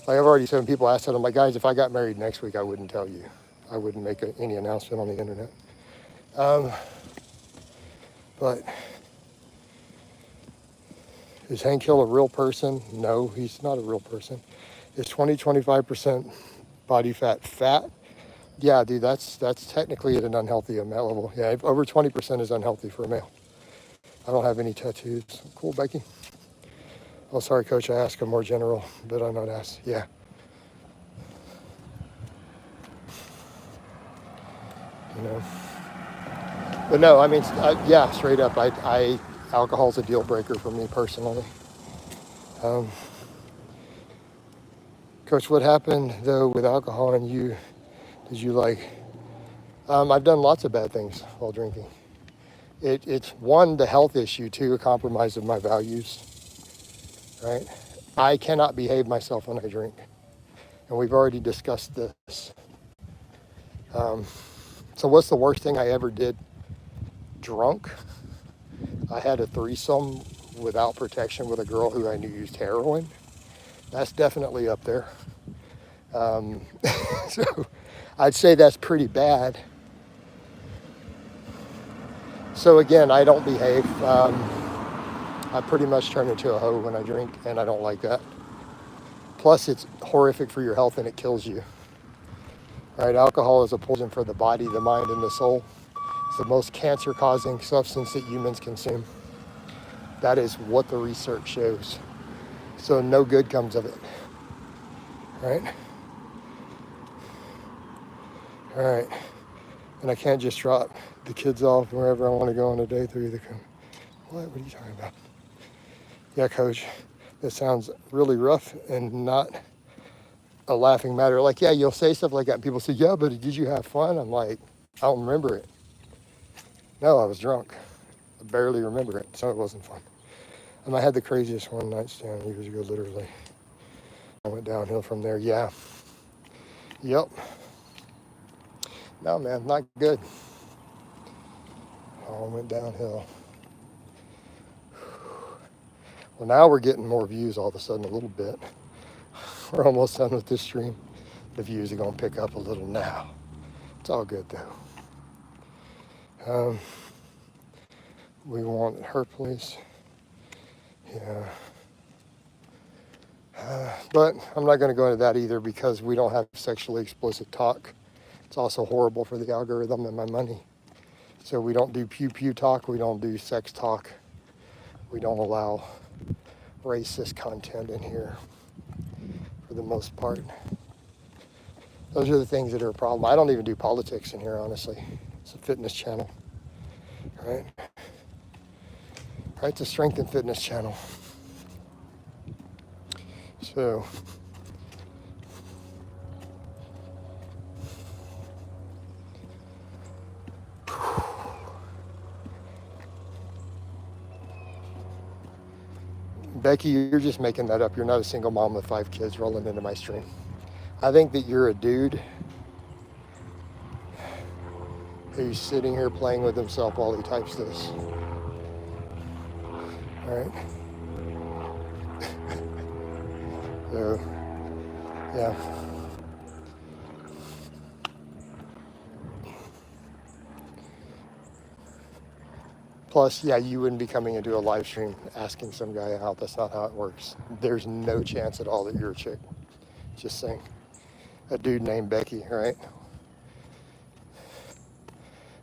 Like I've already said, when people ask that, I'm like, guys, if I got married next week, I wouldn't tell you. I wouldn't make any announcement on the internet. But is Hank Hill a real person? No, he's not a real person. Is 25% body fat? Yeah, dude, that's technically at an unhealthy level. Yeah, over 20% is unhealthy for a male. I don't have any tattoos. Cool, Becky. Oh, sorry, Coach, I asked a more general, but I'm not asked. Yeah. You know. But no, I mean, yeah, straight up, alcohol's a deal breaker for me personally. Coach, what happened though with alcohol and you? Did you I've done lots of bad things while drinking. It's one, the health issue, two, a compromise of my values, right? I cannot behave myself when I drink. And we've already discussed this. So what's the worst thing I ever did drunk? I had a threesome without protection with a girl who I knew used heroin. That's definitely up there. So I'd say that's pretty bad. So again, I don't behave. I pretty much turn into a hoe when I drink, and I don't like that. Plus, it's horrific for your health and it kills you. Right? Alcohol is a poison for the body, the mind, and the soul. It's the most cancer-causing substance that humans consume. That is what the research shows. So no good comes of it. Right? All right. And I can't just drop the kids off wherever I want to go on a day. They're either come. What are you talking about? Yeah, Coach, that sounds really rough and not a laughing matter. Like, yeah, you'll say stuff like that. And people say, yeah, but did you have fun? I'm like, I don't remember it. No, I was drunk. I barely remember it, so it wasn't fun. And I had the craziest one night stand years ago, literally. I went downhill from there. Yeah. Yep. No, man, not good. All went downhill. Well, now we're getting more views all of a sudden, a little bit. We're almost done with this stream. The views are going to pick up a little now. It's all good, though. We want her place. Yeah. But I'm not going to go into that either because we don't have sexually explicit talk. It's also horrible for the algorithm and my money. So we don't do pew-pew talk. We don't do sex talk. We don't allow racist content in here for the most part. Those are the things that are a problem. I don't even do politics in here, honestly. It's a fitness channel, right? Right, it's a strength and fitness channel. So, Becky, you're just making that up. You're not a single mom with 5 kids rolling into my stream. I think that you're a dude who's sitting here playing with himself while he types this. All right. So, yeah. Plus, yeah, you wouldn't be coming into a live stream asking some guy out. That's not how it works. There's no chance at all that you're a chick. Just saying. A dude named Becky, right?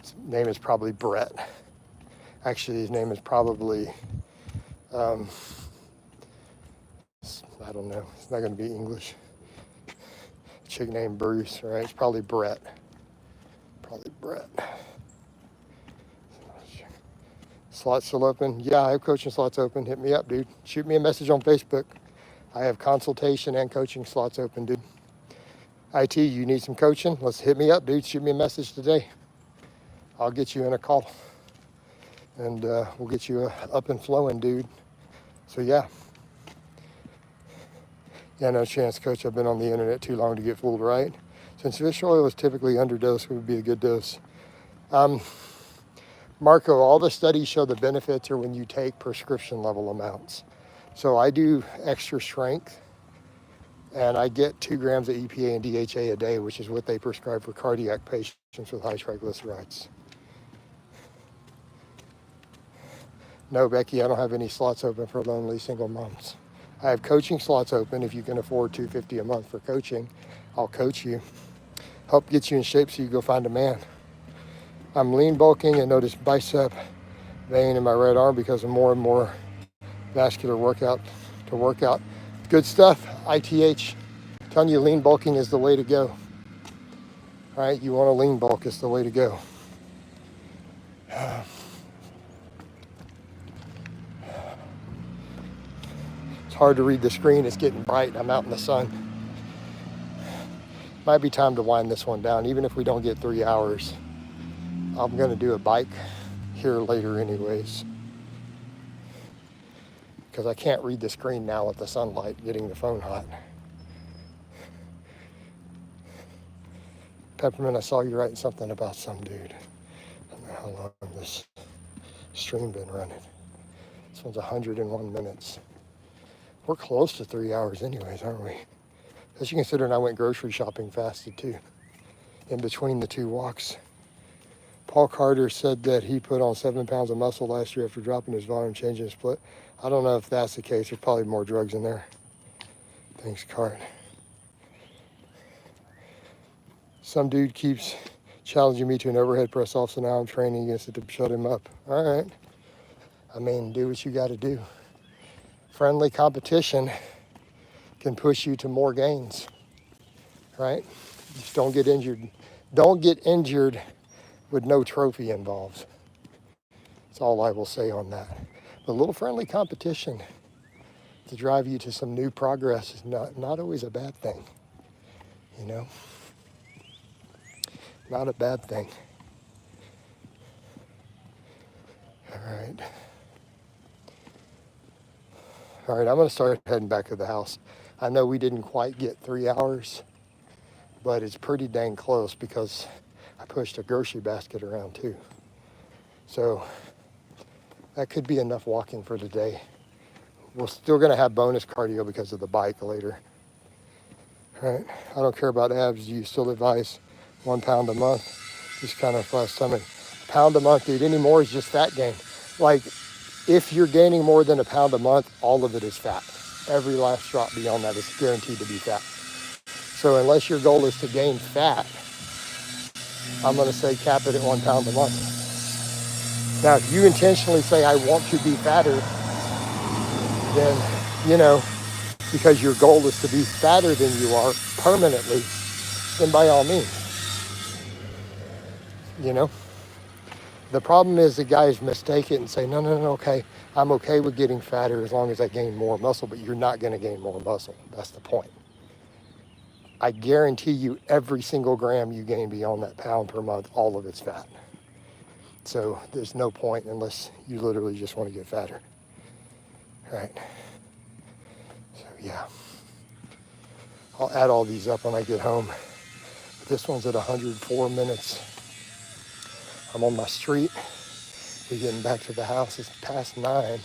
His name is probably Brett. Actually, his name is probably, I don't know. It's not going to be English. A chick named Bruce, right? It's probably Brett. Probably Brett. Slots still open? Yeah, I have coaching slots open. Hit me up, dude. Shoot me a message on Facebook. I have consultation and coaching slots open, dude. IT, you need some coaching? Let's hit me up, dude. Shoot me a message today. I'll get you in a call. And we'll get you up and flowing, dude. So, yeah. Yeah, no chance, Coach. I've been on the internet too long to get fooled, right? Since fish oil is typically underdosed, it would be a good dose. Marco, all the studies show the benefits are when you take prescription level amounts. So I do extra strength and I get 2 grams of EPA and DHA a day, which is what they prescribe for cardiac patients with high triglycerides. No, Becky, I don't have any slots open for lonely single moms. I have coaching slots open. If you can afford $250 a month for coaching, I'll coach you. Help get you in shape so you go find a man. I'm lean bulking and notice bicep vein in my right arm because of more and more vascular workout to work out. Good stuff, ITH. Telling you lean bulking is the way to go. All right, you want to lean bulk, it's the way to go. It's hard to read the screen, it's getting bright, I'm out in the sun. Might be time to wind this one down, even if we don't get 3 hours. I'm gonna do a bike here later anyways, because I can't read the screen now with the sunlight getting the phone hot. Peppermint, I saw you writing something about some dude. I don't know how long this stream been running. This one's 101 minutes. We're close to 3 hours anyways, aren't we? As you consider, I went grocery shopping fasted too, in between the 2 walks. Paul Carter said that he put on 7 pounds of muscle last year after dropping his volume, changing his split. I don't know if that's the case. There's probably more drugs in there. Thanks, Cart. Some dude keeps challenging me to an overhead press off, so now I'm training against it to shut him up. All right. I mean, do what you got to do. Friendly competition can push you to more gains, right? Just don't get injured. Don't get injured with no trophy involved. That's all I will say on that. But a little friendly competition to drive you to some new progress is not always a bad thing, you know? Not a bad thing. All right. All right, I'm gonna start heading back to the house. I know we didn't quite get 3 hours, but it's pretty dang close because I pushed a grocery basket around too. So that could be enough walking for today. We're still gonna have bonus cardio because of the bike later. All right, I don't care about abs. Do you still advise 1 pound a month? Just kind of stomach. Pound a month, dude, any more is just fat gain. Like, if you're gaining more than a pound a month, all of it is fat. Every last drop beyond that is guaranteed to be fat. So unless your goal is to gain fat, I'm gonna say cap it at 1 pound a month. Now, if you intentionally say, I want to be fatter, then, you know, because your goal is to be fatter than you are permanently, then by all means, you know. The problem is the guys mistake it and say, no, okay, I'm okay with getting fatter as long as I gain more muscle, but you're not gonna gain more muscle. That's the point. I guarantee you every single gram you gain beyond that pound per month, all of it's fat. So there's no point unless you literally just want to get fatter. All right. So yeah, I'll add all these up when I get home. This one's at 104 minutes. I'm on my street. We're getting back to the house. It's past 9. And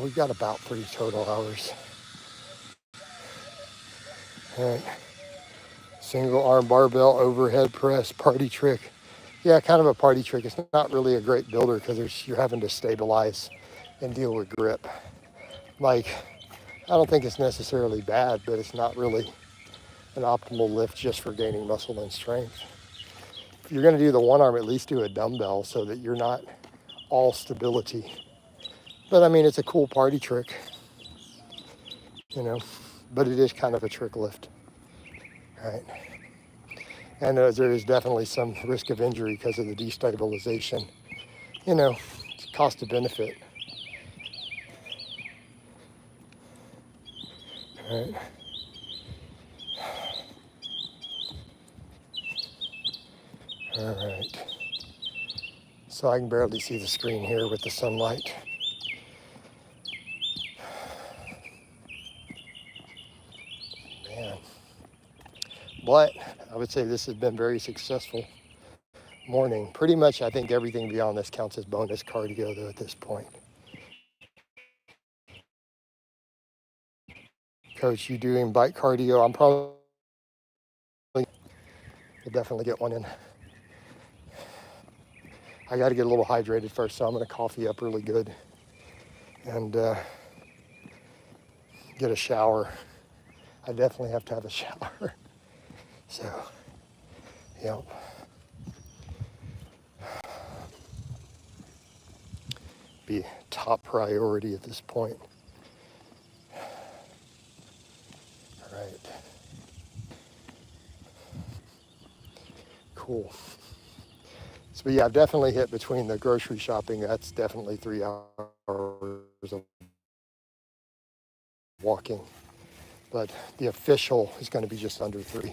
we've got about 3 total hours. All right. Single arm barbell overhead press party trick. Yeah, kind of a party trick. It's not really a great builder because you're having to stabilize and deal with grip. Like, I don't think it's necessarily bad, but it's not really an optimal lift just for gaining muscle and strength. If you're going to do the one arm, at least do a dumbbell so that you're not all stability. But I mean, it's a cool party trick, you know, but it is kind of a trick lift, right? And there is definitely some risk of injury because of the destabilization, you know, cost of benefit. All right. All right. So I can barely see the screen here with the sunlight. Man. But I would say this has been very successful. morning. Pretty much, I think everything beyond this counts as bonus cardio, though, at this point. Coach, you doing bike cardio? I'm probably will definitely get one in. I got to get a little hydrated first, so I'm going to coffee up really good and get a shower. I definitely have to have a shower. So, yep. Be top priority at this point. All right. Cool. So yeah, I've definitely hit between the grocery shopping. That's definitely 3 hours of walking. But the official is going to be just under 3.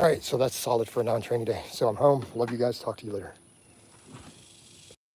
All right, so that's solid for a non-training day. So I'm home. Love you guys. Talk to you later.